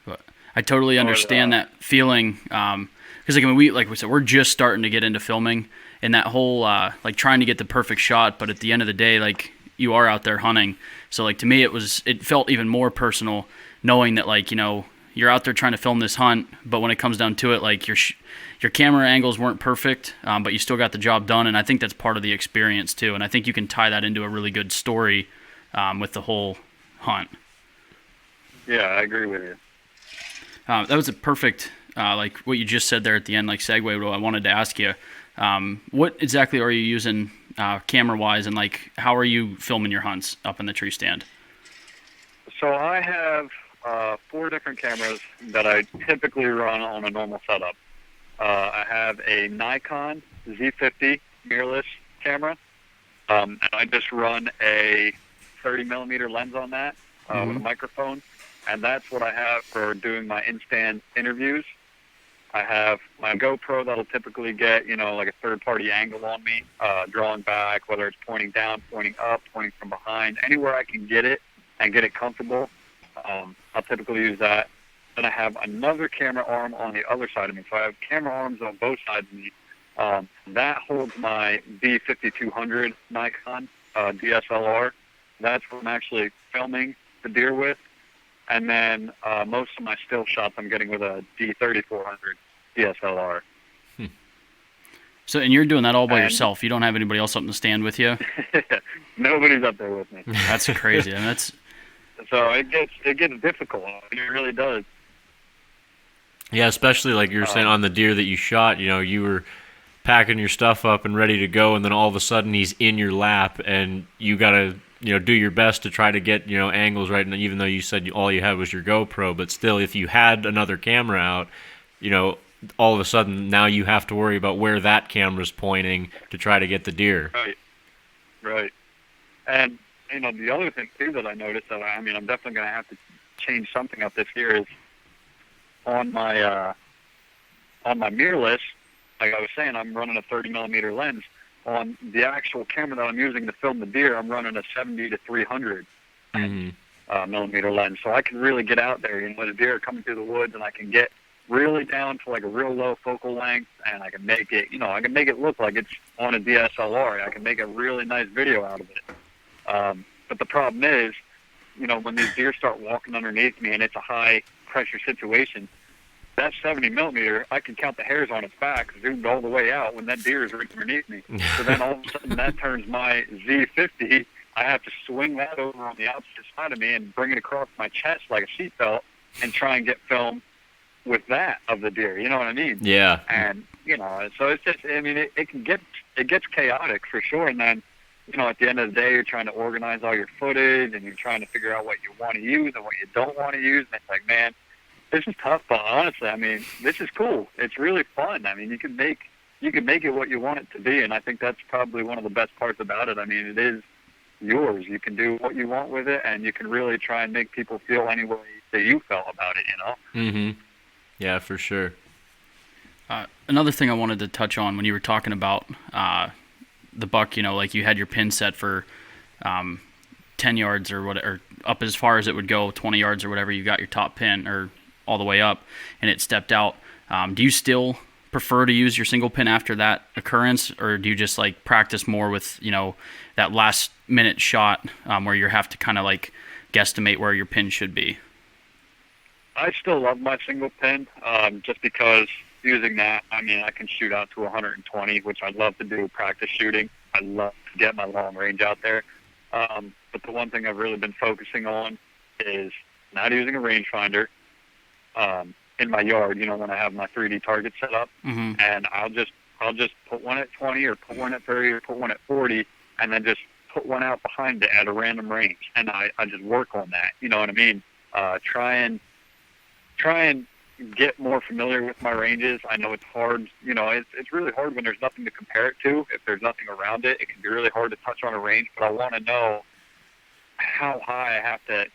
But I totally understand that feeling. Because like we said, we're just starting to get into filming, and that whole like trying to get the perfect shot. But at the end of the day, like you are out there hunting. So like to me, it felt even more personal knowing that like you're out there trying to film this hunt, but when it comes down to it, like your camera angles weren't perfect, but you still got the job done. And I think that's part of the experience too. And I think you can tie that into a really good story with the whole hunt. Yeah, I agree with you. That was a perfect, like what you just said there at the end, like segue. What I wanted to ask you, what exactly are you using camera-wise, and like how are you filming your hunts up in the tree stand? So I have 4 different cameras that I typically run on a normal setup. I have a Nikon Z50 mirrorless camera, and I just run a 30mm lens on that with a microphone, and that's what I have for doing my in-stand interviews. I have my GoPro that'll typically get, like a third-party angle on me, drawing back, whether it's pointing down, pointing up, pointing from behind, anywhere I can get it and get it comfortable. I'll typically use that. Then I have another camera arm on the other side of me. So I have camera arms on both sides of me. That holds my D5200 Nikon DSLR. That's what I'm actually filming the deer with. And then most of my still shots I'm getting with a D3400 DSLR. So, and you're doing that all by yourself. You don't have anybody else up in the stand with you? Nobody's up there with me. That's crazy. I mean, that's... So it gets difficult. I mean, it really does. Yeah, especially like you were saying on the deer that you shot, you were packing your stuff up and ready to go, and then all of a sudden he's in your lap, and you gotta do your best to try to get angles right. And even though you said all you had was your GoPro, but still, if you had another camera out, all of a sudden now you have to worry about where that camera's pointing to try to get the deer. Right. And the other thing too that I noticed that I'm definitely going to have to change something up this year is on my mirrorless. Like I was saying, I'm running a 30mm lens. On the actual camera that I'm using to film the deer, I'm running a 70 to 300 millimeter lens, so I can really get out there. When the deer are coming through the woods, and I can get really down to like a real low focal length, and I can make it, I can make it look like it's on a DSLR. I can make a really nice video out of it. But the problem is, when these deer start walking underneath me and it's a high pressure situation, that 70mm, I can count the hairs on its back zoomed all the way out when that deer is right underneath me. So then all of a sudden that turns my Z50. I have to swing that over on the opposite side of me and bring it across my chest like a seatbelt and try and get film with that of the deer. You know what I mean? Yeah. And so it's just, I mean, it gets chaotic for sure. And then, at the end of the day, you're trying to organize all your footage, and you're trying to figure out what you want to use and what you don't want to use. And it's like, man, this is tough, but honestly, I mean, this is cool. It's really fun. I mean, you can make it what you want it to be, and I think that's probably one of the best parts about it. I mean, it is yours. You can do what you want with it, and you can really try and make people feel any way that you felt about it. Mm-hmm. Yeah, for sure. Another thing I wanted to touch on when you were talking about the buck, like you had your pin set for 10 yards or whatever, up as far as it would go, 20 yards or whatever, you got your top pin or all the way up, and it stepped out. Do you still prefer to use your single pin after that occurrence, or do you just like practice more with, that last minute shot where you have to kind of like guesstimate where your pin should be? I still love my single pin, just because using that, I mean, I can shoot out to 120, which I'd love to do practice shooting. I love to get my long range out there. But the one thing I've really been focusing on is not using a rangefinder in my yard, when I have my 3D target set up. Mm-hmm. And I'll just put one at 20 or put one at 30 or put one at 40, and then just put one out behind it at a random range. And I just work on that. You know what I mean? Try and get more familiar with my ranges. I know it's hard. It's really hard when there's nothing to compare it to. If there's nothing around it, it can be really hard to touch on a range. But I want to know how high I have to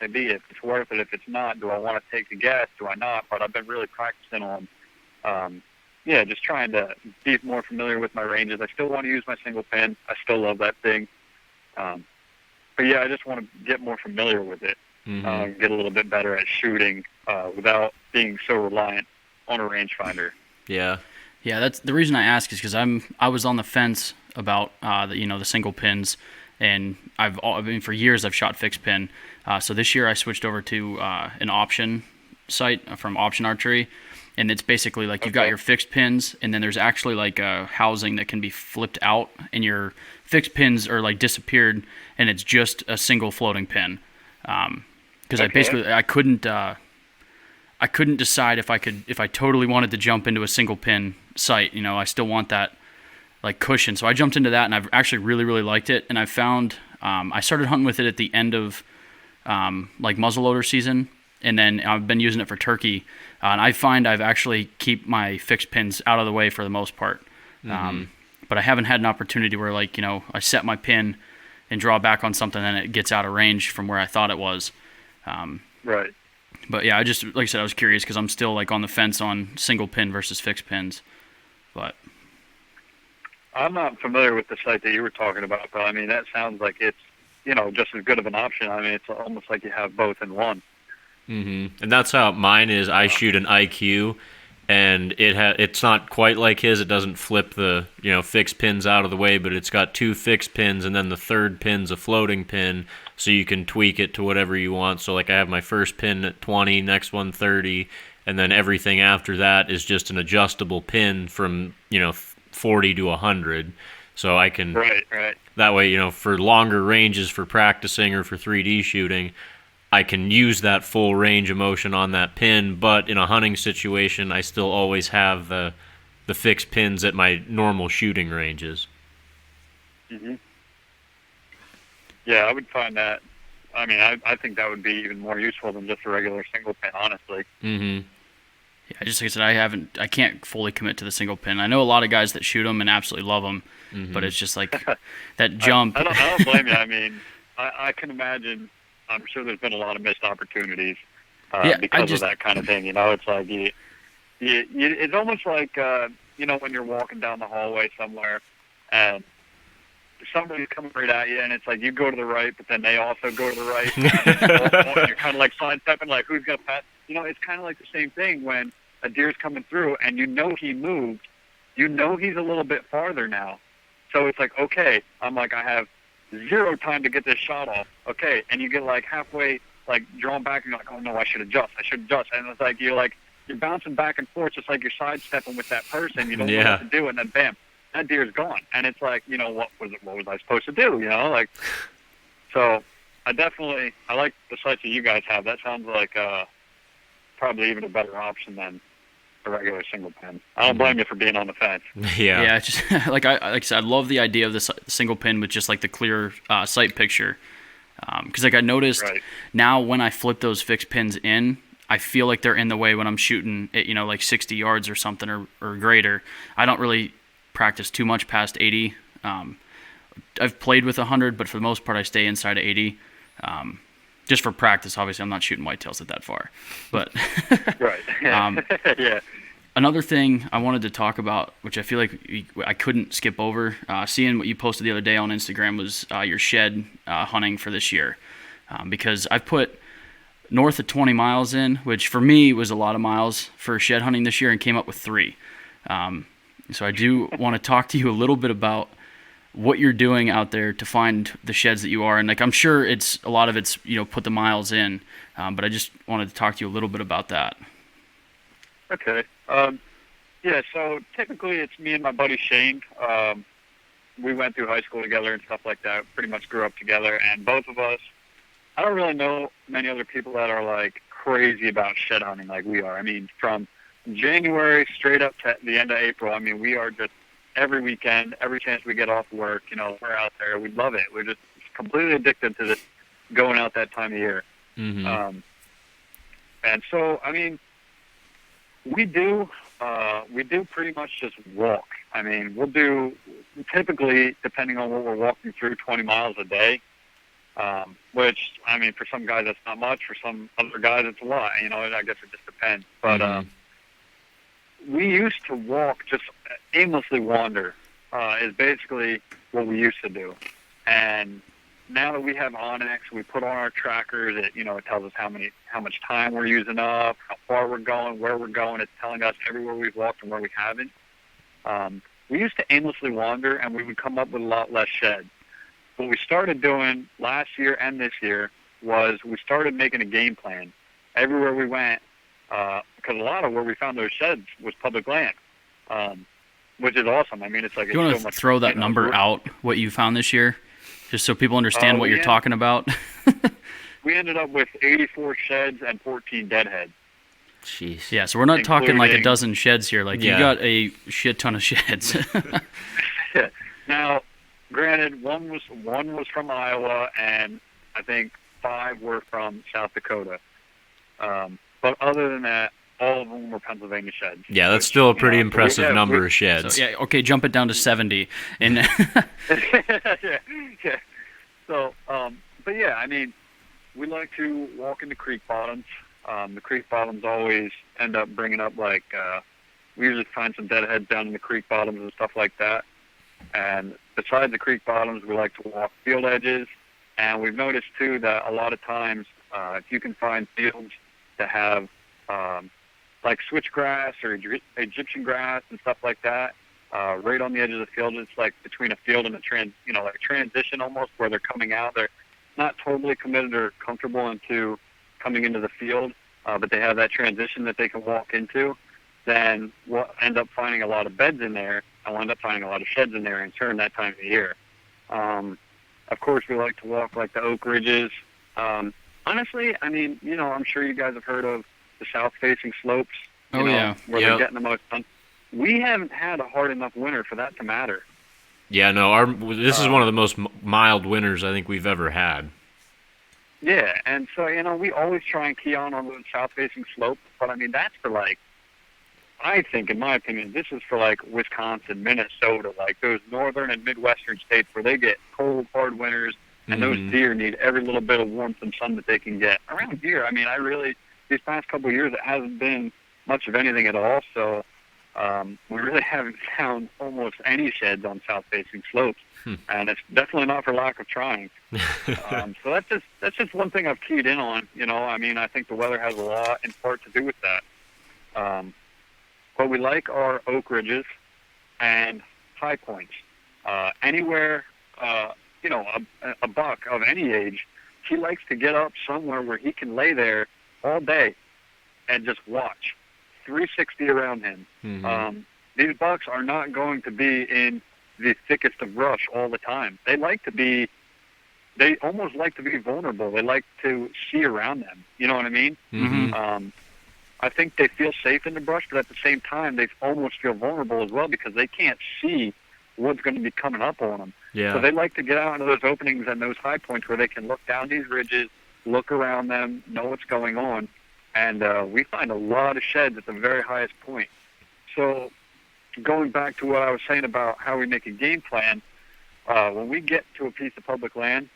be. If it's worth it. If it's not, do I want to take a guess? Do I not? But I've been really practicing on, just trying to be more familiar with my ranges. I still want to use my single pin. I still love that thing. But yeah, I just want to get more familiar with it. Mm-hmm. Get a little bit better at shooting without being so reliant on a rangefinder. Yeah. Yeah, that's the reason I ask is because I was on the fence about the single pins, and for years I've shot fixed pin. So this year I switched over to an option site from Option Archery, and it's basically like you've got your fixed pins, and then there's actually like a housing that can be flipped out, and your fixed pins are like disappeared, and it's just a single floating pin. Because I couldn't decide if I totally wanted to jump into a single pin sight. I still want that like cushion. So I jumped into that, and I've actually really, really liked it. And I found I started hunting with it at the end of like muzzleloader season, and then I've been using it for turkey. And I find I've actually keep my fixed pins out of the way for the most part. Mm-hmm. But I haven't had an opportunity where I set my pin and draw back on something, and it gets out of range from where I thought it was. Right. But yeah, like I said, I was curious because I'm still like on the fence on single pin versus fixed pins. But I'm not familiar with the site that you were talking about, but I mean, that sounds like it's, just as good of an option. I mean, it's almost like you have both in one. Mm-hmm. And that's how mine is. I shoot an IQ, and it's not quite like his. It doesn't flip the fixed pins out of the way, but it's got two fixed pins, and then the third pin's a floating pin, so you can tweak it to whatever you want. So like I have my first pin at 20, next one 30, and then everything after that is just an adjustable pin from 40 to 100. So I can right. That way for longer ranges for practicing or for 3D shooting, I can use that full range of motion on that pin, but in a hunting situation, I still always have the fixed pins at my normal shooting ranges. Mm-hmm. Yeah, I would find that. I mean, I think that would be even more useful than just a regular single pin, honestly. Mm-hmm. Yeah, just like I said, I can't fully commit to the single pin. I know a lot of guys that shoot them and absolutely love them, Mm-hmm. but it's just like that jump. I don't blame you. I mean, I can imagine. I'm sure there's been a lot of missed opportunities because of that kind of thing. It's like it's almost like when you're walking down the hallway somewhere and somebody's coming right at you, and it's like you go to the right, but then they also go to the right. And you're kind of like sidestepping, like who's gonna pass? It's kind of like the same thing when a deer's coming through, and he moved. He's a little bit farther now, so it's like okay, I'm like I have zero time to get this shot off. Okay, and you get like halfway, like drawn back, and you're like, oh no, I should adjust. And it's like you're bouncing back and forth, just like you're sidestepping with that person. You don't know what to do, and then bam, that deer's gone. And it's like, what was I supposed to do? So I like the sights that you guys have. That sounds like probably even a better option than a regular single pin. I don't blame you for being on the fence. Yeah. Yeah, just like I said, I love the idea of this single pin with just like the clear sight picture. Because like I noticed Right. now when I flip those fixed pins in, I feel like they're in the way when I'm shooting at, like 60 yards or something or greater. I don't really practice too much past 80. I've played with 100, but for the most part I stay inside of 80. Just for practice, obviously I'm not shooting whitetails at that far. But Right. Yeah. another thing I wanted to talk about, which I feel like I couldn't skip over, seeing what you posted the other day on Instagram was your shed hunting for this year. Because I've put north of 20 miles in, which for me was a lot of miles for shed hunting this year, and came up with 3. So I do want to talk to you a little bit about what you're doing out there to find the sheds that you are. And like I'm sure it's a lot of it's put the miles in, but I just wanted to talk to you a little bit about that. Okay. Yeah, so typically it's me and my buddy Shane. We went through high school together and stuff like that, pretty much grew up together, and both of us, I don't really know many other people that are like crazy about shed hunting like we are. I mean, from January straight up to the end of April, I mean, we are just every weekend, every chance we get off work, we're out there. We love it. We're just completely addicted to this going out that time of year. Mm-hmm. And so, I mean, we do pretty much just walk. I mean, we'll do typically, depending on what we're walking through, 20 miles a day, which, I mean, for some guys that's not much. For some other guys it's a lot. I guess it just depends. But we used to walk, just aimlessly wander, is basically what we used to do. And now that we have Onyx, we put on our trackers. It tells us how much time we're using up, how far we're going, where we're going. It's telling us everywhere we've walked and where we haven't. We used to aimlessly wander, and we would come up with a lot less sheds. What we started doing last year and this year was we started making a game plan everywhere we went, because a lot of where we found those sheds was public land, which is awesome. I mean, it's like Do you want to throw that number out, what you found this year, just so people understand what you're talking about? We ended up with 84 sheds and 14 deadheads. Jeez. Yeah, so we're not talking like a dozen sheds here. Like, you got a shit ton of sheds. Now, granted, one was from Iowa, and I think 5 were from South Dakota. But other than that, all of them were Pennsylvania sheds. Yeah, that's still a pretty impressive number of sheds. So, yeah, okay, jump it down to 70. And yeah. So, but yeah, I mean, we like to walk into creek bottoms. The creek bottoms always end up bringing up, like, we usually find some deadheads down in the creek bottoms and stuff like that. And besides the creek bottoms, we like to walk field edges. And we've noticed, too, that a lot of times, if you can find fields that have, like switchgrass or Egyptian grass and stuff like that, right on the edge of the field, it's like between a field and a transition almost, where they're coming out. They're not totally committed or comfortable into coming into the field, but they have that transition that they can walk into. Then we'll end up finding a lot of beds in there, and we'll end up finding a lot of sheds in there in turn that time of the year. Of course, we like to walk like the oak ridges. Honestly, I mean, I'm sure you guys have heard of the south-facing slopes. Where they're getting the most sun. We haven't had a hard enough winter for that to matter. Yeah, no, this is one of the most mild winters I think we've ever had. Yeah, and so, we always try and key on those south-facing slopes, but I mean, that's for like, I think, in my opinion, this is for like Wisconsin, Minnesota, like those northern and midwestern states where they get cold, hard winters, and those deer need every little bit of warmth and sun that they can get. Around here, I mean, these past couple of years, it hasn't been much of anything at all, so we really haven't found almost any sheds on south-facing slopes, and it's definitely not for lack of trying. So that's just one thing I've keyed in on. I mean, I think the weather has a lot in part to do with that. What we like are oak ridges and high points. Anywhere, a buck of any age, he likes to get up somewhere where he can lay there all day and just watch 360 around him. These bucks are not going to be in the thickest of brush all the time. They like to be, they almost like to be vulnerable. They like to see around them. You know what I mean? Mm-hmm. I think they feel safe in the brush, but at the same time, they almost feel vulnerable as well because they can't see what's going to be coming up on them. Yeah. So they like to get out into those openings and those high points where they can look down these ridges, look around them, know what's going on. And we find a lot of sheds at the very highest point. So going back to what I was saying about how we make a game plan, when we get to a piece of public land,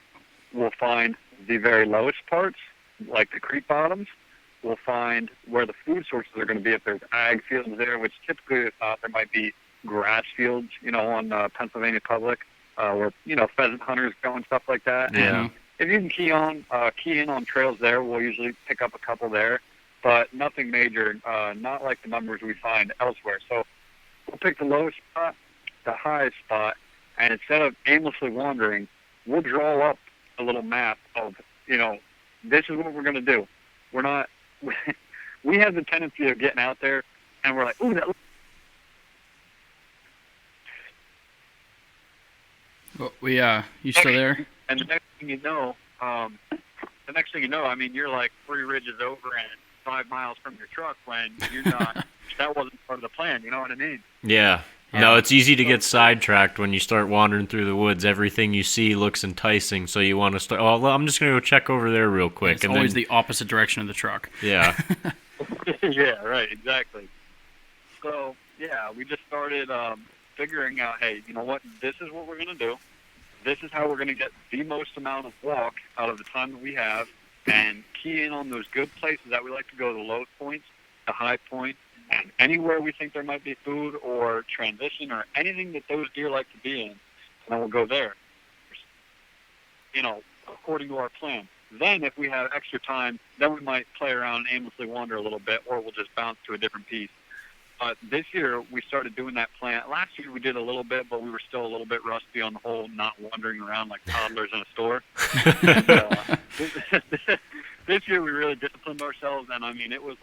we'll find the very lowest parts, like the creek bottoms. We'll find where the food sources are going to be if there's ag fields there, which typically there might be grass fields, on Pennsylvania Public, where, pheasant hunters go and stuff like that. Yeah. And if you can key in on trails there, we'll usually pick up a couple there, but nothing major, not like the numbers we find elsewhere. So we'll pick the lowest spot, the highest spot, and instead of aimlessly wandering, we'll draw up a little map of, this is what we're going to do. We're not, we have the tendency of getting out there and we're like, ooh, that. Well, you still there? And the next thing you know, I mean, you're like 3 ridges over and 5 miles from your truck when you're not, that wasn't part of the plan, you know what I mean? Yeah. No, it's easy to get sidetracked when you start wandering through the woods. Everything you see looks enticing, so you want to start, well, I'm just going to go check over there real quick. It's always the opposite direction of the truck. Yeah. Yeah, right, exactly. So, yeah, we just started figuring out, hey, you know what, this is what we're going to do. This is how we're going to get the most amount of walk out of the time that we have, and key in on those good places that we like to go, the low points, the high points, and anywhere we think there might be food or transition or anything that those deer like to be in, and then we'll go there, according to our plan. Then if we have extra time, then we might play around and aimlessly wander a little bit, or we'll just bounce to a different piece. But this year, we started doing that plan. Last year, we did a little bit, but we were still a little bit rusty on the whole not wandering around like toddlers in a store. This year, we really disciplined ourselves, and, I mean, it was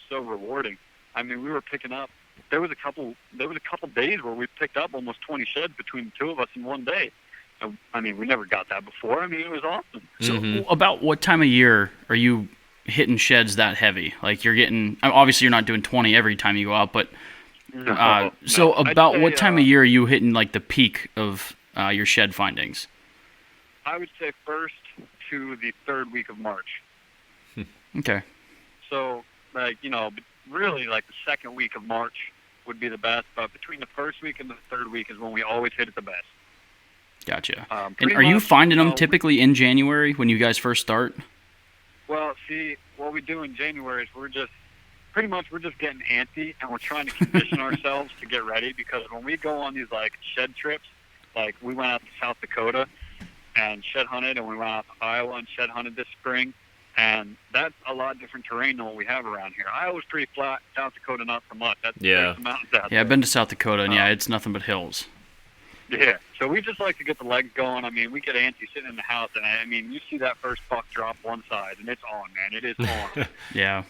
so rewarding. I mean, we were picking up. There was a couple days where we picked up almost 20 sheds between the two of us in one day. I mean, we never got that before. I mean, it was awesome. So about what time of year are you hitting sheds that heavy? Like you're getting, obviously you're not doing 20 every time you go out, but so about what time of year are you hitting like the peak of your shed findings? I would say first to the 3rd week of March. Okay. So, really like the 2nd week of March would be the best, but between the 1st week and the 3rd week is when we always hit it the best. Gotcha. And are you finding them typically in January when you guys first start? Well, see, what we do in January is we're just getting antsy, and we're trying to condition ourselves to get ready, because when we go on these, shed trips, like we went out to South Dakota and shed hunted, and we went out to Iowa and shed hunted this spring, and that's a lot different terrain than what we have around here. Iowa's pretty flat, South Dakota not so much. There's some mountains out there. I've been to South Dakota, and it's nothing but hills. Yeah, so we just like to get the legs going. I mean, we get antsy sitting in the house, and I mean, you see that first buck drop one side, and it's on, man. It is on. Yeah.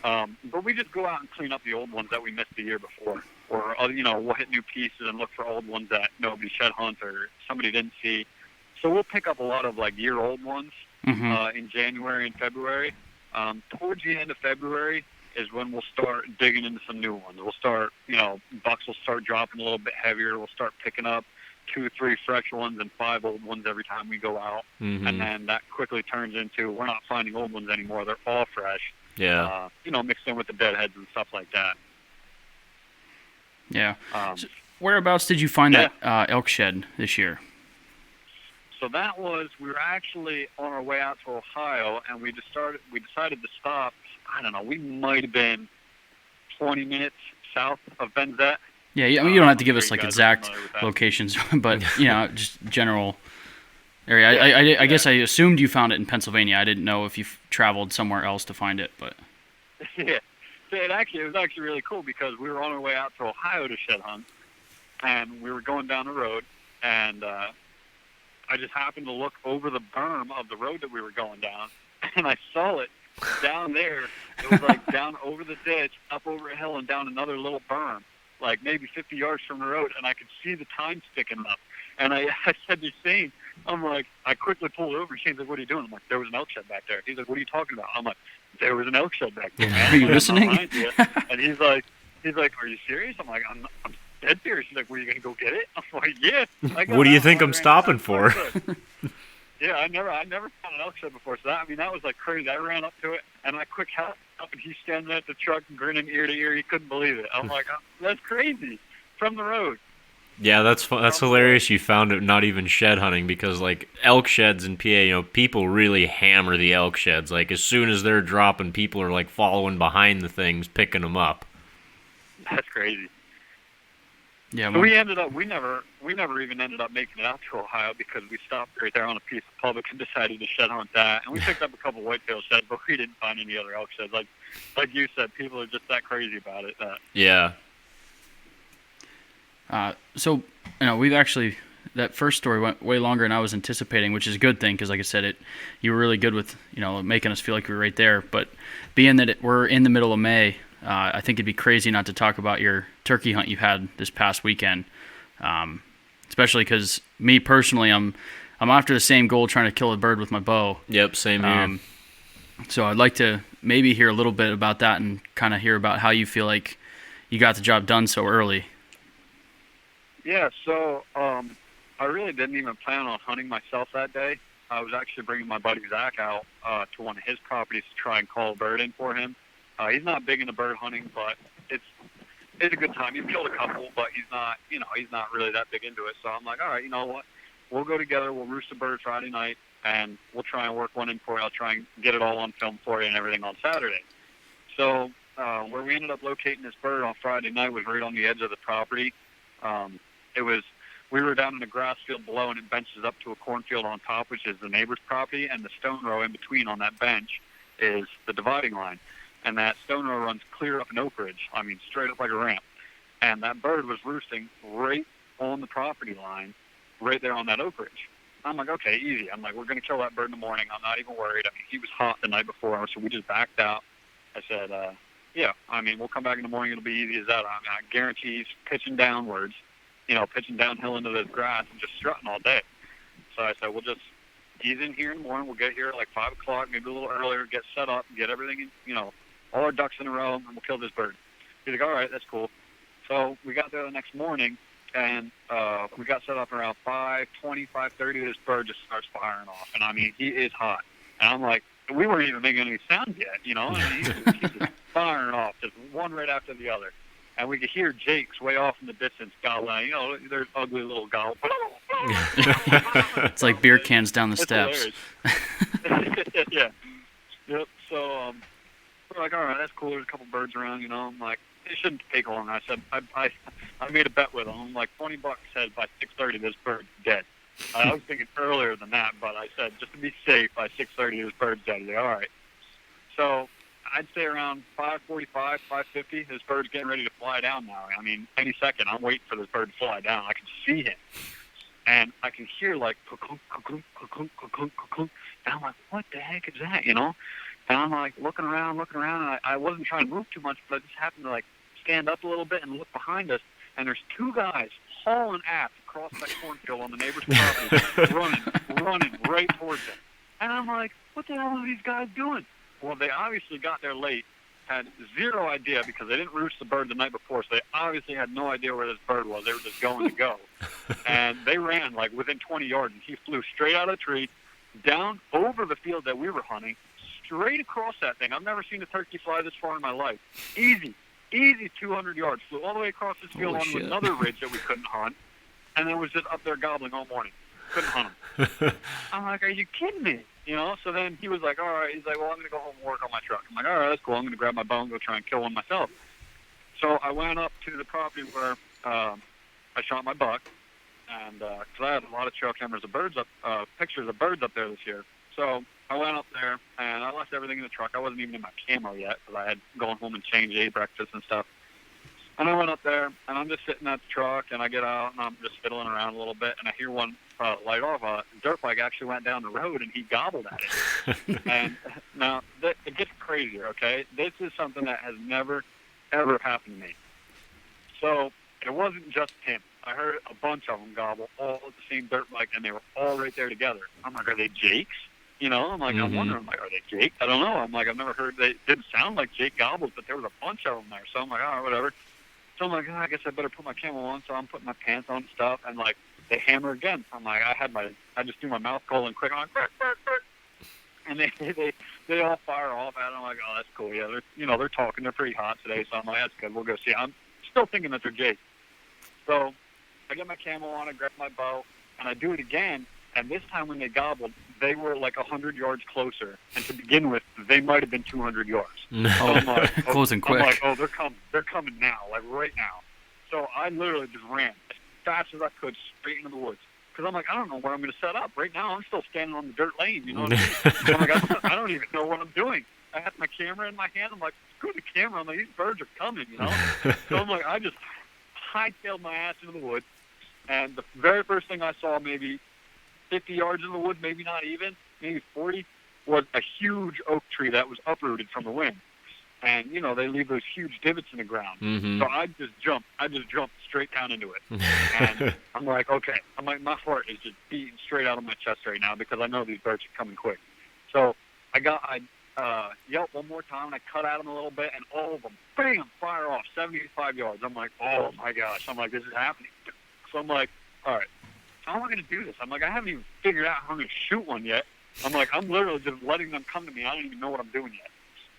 But we just go out and clean up the old ones that we missed the year before, or we'll hit new pieces and look for old ones that nobody shed hunts or somebody didn't see. So we'll pick up a lot of year-old ones in January and February. Towards the end of February is when we'll start digging into some new ones. We'll start, bucks will start dropping a little bit heavier. We'll start picking up 2 or 3 fresh ones and 5 old ones every time we go out. And then that quickly turns into, we're not finding old ones anymore. They're all fresh. Yeah. Mixed in with the deadheads and stuff like that. Yeah. So whereabouts did you find that elk shed this year? So that was, we were actually on our way out to Ohio, and we decided to stop, I don't know, we might have been 20 minutes south of Benzette. Yeah, I mean, you don't have to give us exact locations, but just general area. I guess I assumed you found it in Pennsylvania. I didn't know if you traveled somewhere else to find it, but yeah, it was actually really cool, because we were on our way out to Ohio to shed hunt, and we were going down the road, and I just happened to look over the berm of the road that we were going down, and I saw it down there. It was down over the ditch, up over a hill, and down another little berm. like maybe 50 yards from the road, and I could see the time sticking up. And I said to Shane, I'm like, I quickly pulled over. Shane's like, what are you doing? I'm like, there was an elk shed back there. He's like, what are you talking about? I'm like, there was an elk shed back there, man. Are you I'm like, listening? I'm not lying to you. And he's like, are you serious? I'm like, I'm dead serious. He's like, were you gonna go get it? I'm like, yeah. What do you think I'm stopping for? Yeah, I never found an elk shed before, so that was like crazy. I ran up to it, and I quick held up, and he's standing at the truck, grinning ear to ear. He couldn't believe it. I'm like, that's crazy, from the road. Yeah, that's hilarious. You found it not even shed hunting, because like elk sheds in PA, people really hammer the elk sheds. Like as soon as they're dropping, people are like following behind the things, picking them up. That's crazy. Yeah, so we never even ended up making it out to Ohio, because we stopped right there on a piece of public and decided to shed hunt that. And we picked up a couple whitetail sheds, but we didn't find any other elk sheds. Like you said, people are just that crazy about it. Yeah. So, we've actually, that first story went way longer than I was anticipating, which is a good thing, because like I said, you were really good with, making us feel like we were right there. But being that we're in the middle of May, I think it'd be crazy not to talk about your turkey hunt you had this past weekend, especially because me personally, I'm after the same goal, trying to kill a bird with my bow. Yep, same here. So I'd like to maybe hear a little bit about that, and kind of hear about how you feel like you got the job done so early. Yeah, so I really didn't even plan on hunting myself that day. I was actually bringing my buddy Zach out to one of his properties to try and call a bird in for him. He's not big into bird hunting, but it's a good time. He's killed a couple, but he's not really that big into it. So I'm like, all right, you know what? We'll go together. We'll roost a bird Friday night, and we'll try and work one in for you. I'll try and get it all on film for you and everything on Saturday. So where we ended up locating this bird on Friday night was right on the edge of the property. We were down in a grass field below, and it benches up to a cornfield on top, which is the neighbor's property, and the stone row in between on that bench is the dividing line. And that stone row runs clear up an oak ridge, straight up like a ramp. And that bird was roosting right on the property line, right there on that oak ridge. I'm like, okay, easy. I'm like, we're going to kill that bird in the morning. I'm not even worried. He was hot the night before, so we just backed out. I said, yeah, we'll come back in the morning. It'll be easy as that. I guarantee he's pitching downwards, pitching downhill into this grass and just strutting all day. So I said, we'll just ease in here in the morning. We'll get here at like 5 o'clock, maybe a little earlier, get set up, get everything, all our ducks in a row, and we'll kill this bird. He's like, all right, that's cool. So we got there the next morning, and we got set up around 5:20, 5:30. This bird just starts firing off. And, he is hot. And I'm like, we weren't even making any sound yet, he's just firing off, just one right after the other. And we could hear Jake's way off in the distance gobbling. There's ugly little gobble. It's like beer cans down the steps. Yeah. Yep. So we're like, all right, that's cool. There's a couple birds around, I'm like, it shouldn't take long. I said, I made a bet with him. I'm like, $20 said by 6:30 this bird's dead. I was thinking earlier than that, but I said, just to be safe, by 6:30 this bird's dead. He's like, all right. So I'd say around 5:45, 5:50, this bird's getting ready to fly down now. Any second, I'm waiting for this bird to fly down. I can see him. And I can hear, like, cuckoo, cuckoo, cuckoo, cuckoo, cuckoo. And I'm like, what the heck is that, And I'm, like, looking around, and I wasn't trying to move too much, but I just happened to, like, stand up a little bit and look behind us. And there's two guys hauling ass across that cornfield on the neighbor's property, running right towards them. And I'm like, what the hell are these guys doing? Well, they obviously got there late, had zero idea, because they didn't roost the bird the night before, so they obviously had no idea where this bird was. They were just going to go. And they ran, like, within 20 yards, and he flew straight out of the tree, down over the field that we were hunting, straight across that thing. I've never seen a turkey fly this far in my life. Easy 200 yards. Flew all the way across this field onto another ridge that we couldn't hunt, and then was just up there gobbling all morning. Couldn't hunt him. I'm like, are you kidding me? So then he was like, all right. He's like, well, I'm going to go home and work on my truck. I'm like, all right, that's cool. I'm going to grab my bow and go try and kill one myself. So I went up to the property where I shot my buck, and because I had a lot of trail cameras of birds up, pictures of birds up there this year. So I went up there, and I left everything in the truck. I wasn't even in my camo yet, because I had gone home and changed, ate breakfast and stuff. And I went up there, and I'm just sitting at the truck, and I get out, and I'm just fiddling around a little bit, and I hear one light off. A dirt bike actually went down the road, and he gobbled at it. And now, it gets crazier, okay? This is something that has never, ever happened to me. So it wasn't just him. I heard a bunch of them gobble all at the same dirt bike, and they were all right there together. I'm like, are they Jakes? You know, I'm like, I'm wondering, I'm like, are they Jake? I don't know. I'm like, I've never heard, they didn't sound like Jake gobbles, but there was a bunch of them there. So I'm like, all right, whatever. So I'm like, I guess I better put my camo on. So I'm putting my pants on and stuff, and like, they hammer again. I'm like, I just do my mouth calling quick. I'm like, burr, burr, burr. And they all fire off at it. I'm like, oh, that's cool. Yeah, they're talking. They're pretty hot today. So I'm like, that's good. We'll go see. I'm still thinking that they're Jake. So I get my camo on, I grab my bow, and I do it again. And this time when they gobbled, they were like 100 yards closer. And to begin with, they might have been 200 yards. So I'm like, closing quick. I'm like, oh, they're coming. They're coming now, like right now. So I literally just ran as fast as I could straight into the woods. Because I'm like, I don't know where I'm going to set up. Right now, I'm still standing on the dirt lane. You know what I mean? I'm like, I don't even know what I'm doing. I had my camera in my hand. I'm like, screw the camera. I'm like, these birds are coming, you know? So I'm like, I just hightailed my ass into the woods. And the very first thing I saw, maybe 50 yards in the woods, maybe not even, maybe 40, was a huge oak tree that was uprooted from the wind. And, you know, they leave those huge divots in the ground. Mm-hmm. So I just jumped straight down into it. And I'm like, okay. I'm like, my heart is just beating straight out of my chest right now because I know these birds are coming quick. So I yelped one more time, and I cut at them a little bit, and all of them, bam, fire off, 75 yards. I'm like, oh, my gosh. I'm like, this is happening. So I'm like, all right, how am I going to do this? I'm like, I haven't even figured out how I'm going to shoot one yet. I'm like, I'm literally just letting them come to me. I don't even know what I'm doing yet.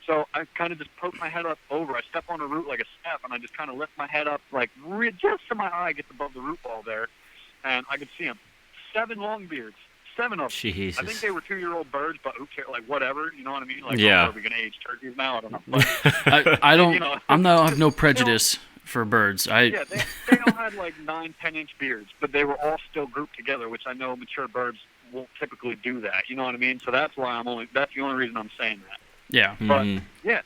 So I kind of just poke my head up over. I step on a root like a step, and I just kind of lift my head up, like just so my eye gets above the root ball there, and I could see them. 7 longbeards, 7 of them. Jesus. I think they were 2-year-old birds, but who cares? Like whatever, you know what I mean? Like, yeah. Are we gonna age turkeys now? I don't know. But, I don't. You know, I have no prejudice for birds. Yeah, they all had like 9-10-inch beards, but they were all still grouped together, which I know mature birds won't typically do that. You know what I mean? So that's why that's the only reason I'm saying that. Yeah. But, yeah,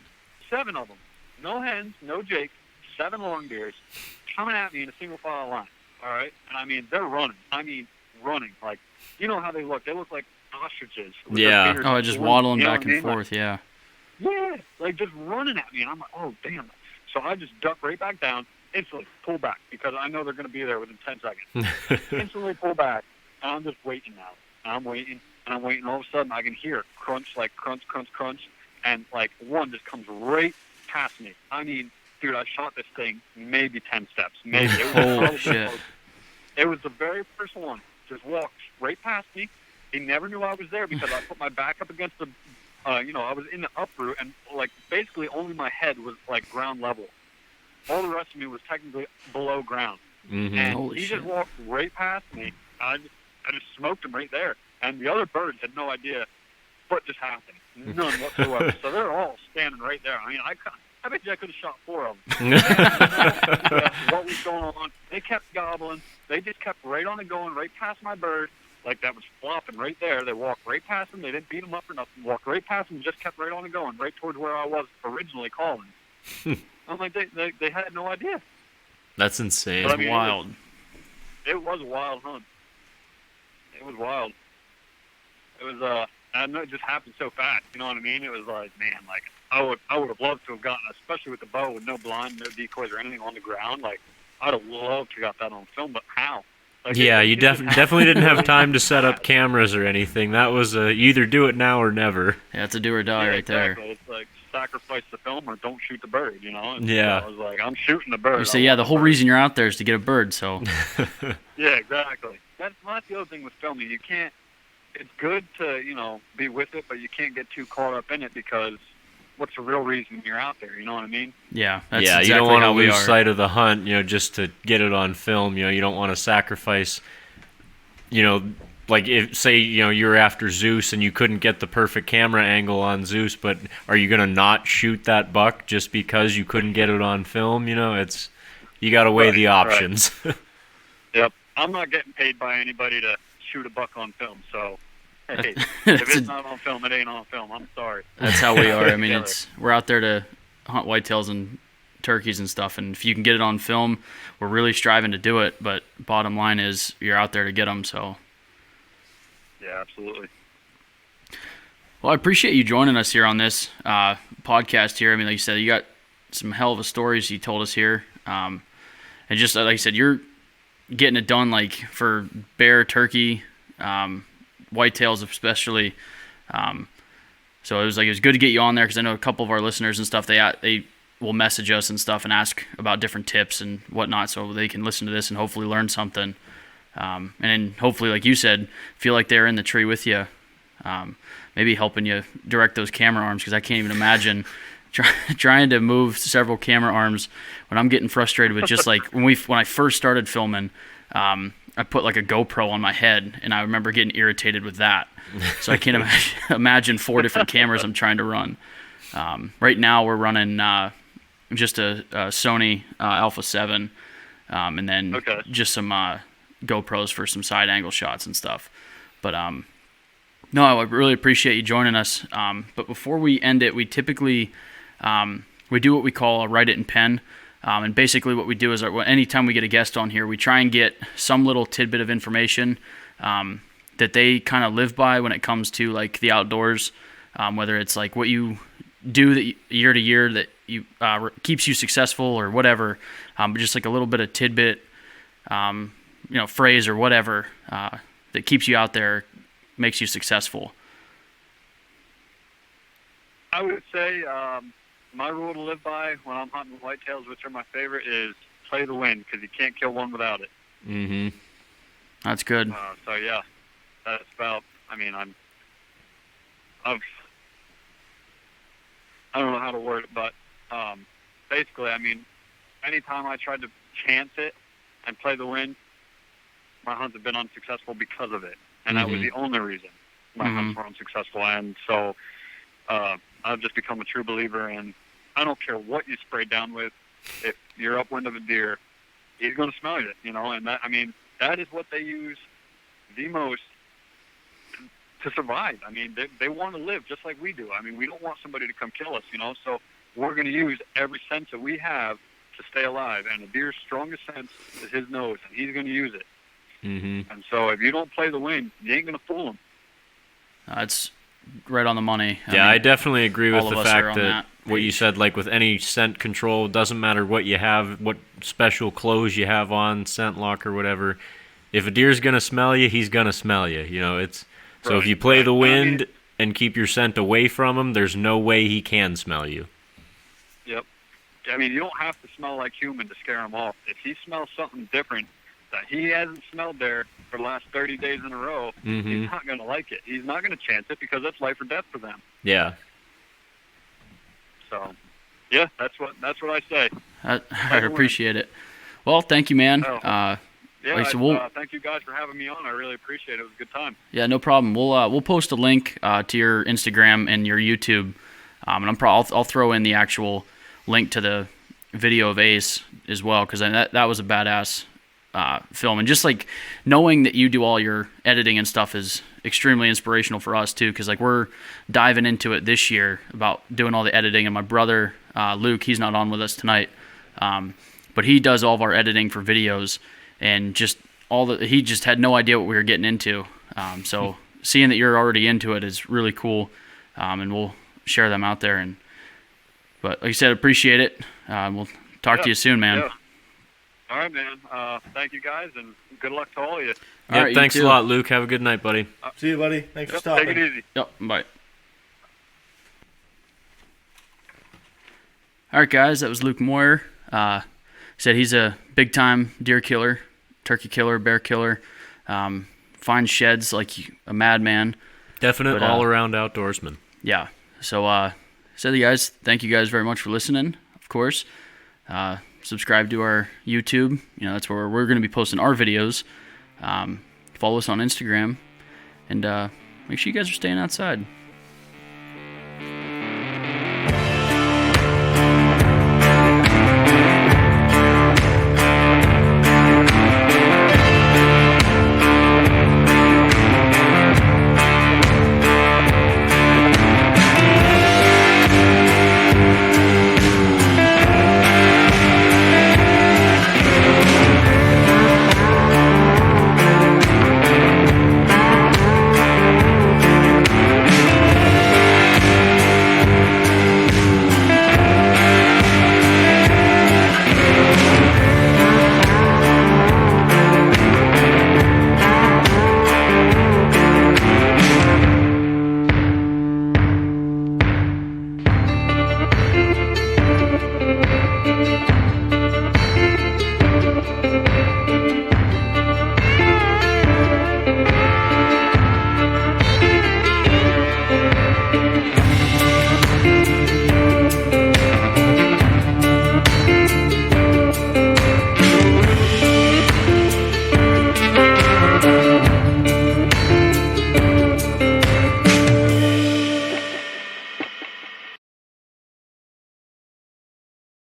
7 of them. No hens, no jakes, 7 longbeards coming at me in a single file line, all right? And, I mean, they're running. Running. Like, you know how they look. They look like ostriches. Yeah. Oh, just waddling back and forth, yeah. Yeah, like just running at me. And I'm like, oh, damn. So I just duck right back down, instantly pull back, because I know they're going to be there within 10 seconds. Instantly pull back, and I'm just waiting now. And I'm waiting, and all of a sudden I can hear crunch, like crunch, crunch, crunch. And, like, one just comes right past me. I mean, dude, I shot this thing maybe 10 steps. Maybe. It was Holy shit. It was the very first one. Just walked right past me. He never knew I was there because I put my back up against the, I was in the uproot, and, like, basically only my head was, like, ground level. All the rest of me was technically below ground. Mm-hmm. And Holy he shit. just walked right past me. I just smoked him right there. And the other birds had no idea what just happened. None whatsoever. So they're all standing right there. I mean, I bet you I could have shot 4 of them. What was going on? They kept gobbling. They just kept right on it going, right past my bird. Like, that was flopping right there. They walked right past him. They didn't beat him up or nothing. Walked right past him, just kept right on it going, right towards where I was originally calling. I'm like, they had no idea. That's insane. But, I mean, Wild. It was a wild hunt. It was wild. It was, I know it just happened so fast. You know what I mean? It was like, man, like, I would have loved to have gotten, especially with the bow, with no blind, no decoys or anything on the ground. Like, I'd have loved to have got that on film, but how? Like, Yeah, you definitely didn't have time to set up cameras or anything. That was you either do it now or never. Yeah, it's a do or die right exactly. there. It's like, sacrifice the film or don't shoot the bird, you know? And Yeah. so I was like, I'm shooting the bird. You say, yeah, the whole reason you're out there is to get a bird, so. Yeah, exactly. That's the other thing with filming. You can't, it's good to, be with it, but you can't get too caught up in it because what's the real reason you're out there? You know what I mean? Yeah, that's yeah, exactly you don't want to how we lose are. sight of the hunt, just to get it on film. You don't want to sacrifice, like if say you're after Zeus and you couldn't get the perfect camera angle on Zeus, but are you gonna not shoot that buck just because you couldn't get it on film? It's you got to weigh the options. Right. Yep, I'm not getting paid by anybody to shoot a buck on film, so. Hey, if it's not on film, it ain't on film. I'm sorry. That's how we are. I mean, we're out there to hunt whitetails and turkeys and stuff, and if you can get it on film, we're really striving to do it. But bottom line is, you're out there to get them. So. Yeah, absolutely. Well, I appreciate you joining us here on this podcast here. I mean, like you said, you got some hell of a stories you told us here. And just like I said, you're getting it done like for bear, turkey, whitetails especially. So it was good to get you on there, because I know a couple of our listeners and stuff, they will message us and stuff and ask about different tips and whatnot, so they can listen to this and hopefully learn something. And then hopefully, like you said, feel like they're in the tree with you, maybe helping you direct those camera arms, because I can't even imagine trying to move several camera arms when I'm getting frustrated with just like when I first started filming. I put like a GoPro on my head, and I remember getting irritated with that. So I can't imagine 4 different cameras I'm trying to run. Right now we're running just a Sony Alpha 7, and then just some GoPros for some side angle shots and stuff. But no, I really appreciate you joining us. But before we end it, we typically we do what we call a write it in pen. And basically what we do is anytime we get a guest on here, we try and get some little tidbit of information that they kind of live by when it comes to like the outdoors, whether it's like what you do that year to year that you keeps you successful or whatever, but just like a little bit of tidbit, phrase or whatever that keeps you out there, makes you successful. I would say my rule to live by when I'm hunting whitetails, which are my favorite, is play the wind, because you can't kill one without it. Mm-hmm. That's good. So yeah, that's about. I mean, I don't know how to word it, but basically, I mean, anytime I tried to chance it and play the wind, my hunts have been unsuccessful because of it, and that was the only reason my hunts were unsuccessful. And so I've just become a true believer in, I don't care what you spray down with, if you're upwind of a deer, he's going to smell it, and that, I mean, that is what they use the most to survive. I mean, they want to live just like we do. I mean, we don't want somebody to come kill us, so we're going to use every sense that we have to stay alive, and a deer's strongest sense is his nose, and he's going to use it. Mm-hmm. And so if you don't play the wind, you ain't going to fool him. That's right on the money. I definitely agree with the fact that that what you said, like with any scent control, it doesn't matter what you have, what special clothes you have on, scent lock or whatever. If a deer's going to smell you, he's going to smell you. So if you play the wind and keep your scent away from him, there's no way he can smell you. Yep. I mean, you don't have to smell like human to scare him off. If he smells something different that he hasn't smelled there for the last 30 days in a row, he's not going to like it. He's not going to chance it, because that's life or death for them. Yeah. So, yeah, that's what I say. I appreciate it. Well, thank you, man. Thank you guys for having me on. I really appreciate it. It was a good time. Yeah, no problem. We'll post a link to your Instagram and your YouTube, and I'll throw in the actual link to the video of Ace as well, because that was a badass film. And just like knowing that you do all your editing and stuff is extremely inspirational for us too, because like we're diving into it this year about doing all the editing. And my brother Luke, he's not on with us tonight, but he does all of our editing for videos, and he just had no idea what we were getting into. So seeing that you're already into it is really cool, and we'll share them out there. But like I said, appreciate it. We'll talk to you soon, man. Yeah. All right, man. Thank you guys, and good luck to all of you. Yeah, right, thanks a lot, Luke. Have a good night, buddy. See you, buddy. Thanks for stopping. Take it easy. Yep, bye. All right, guys, that was Luke Moyer. Said he's a big-time deer killer, turkey killer, bear killer. Finds sheds like a madman. Definite all-around outdoorsman. Yeah. So, guys, thank you guys very much for listening, of course. Subscribe to our YouTube. That's where we're going to be posting our videos. Follow us on Instagram. And make sure you guys are staying outside.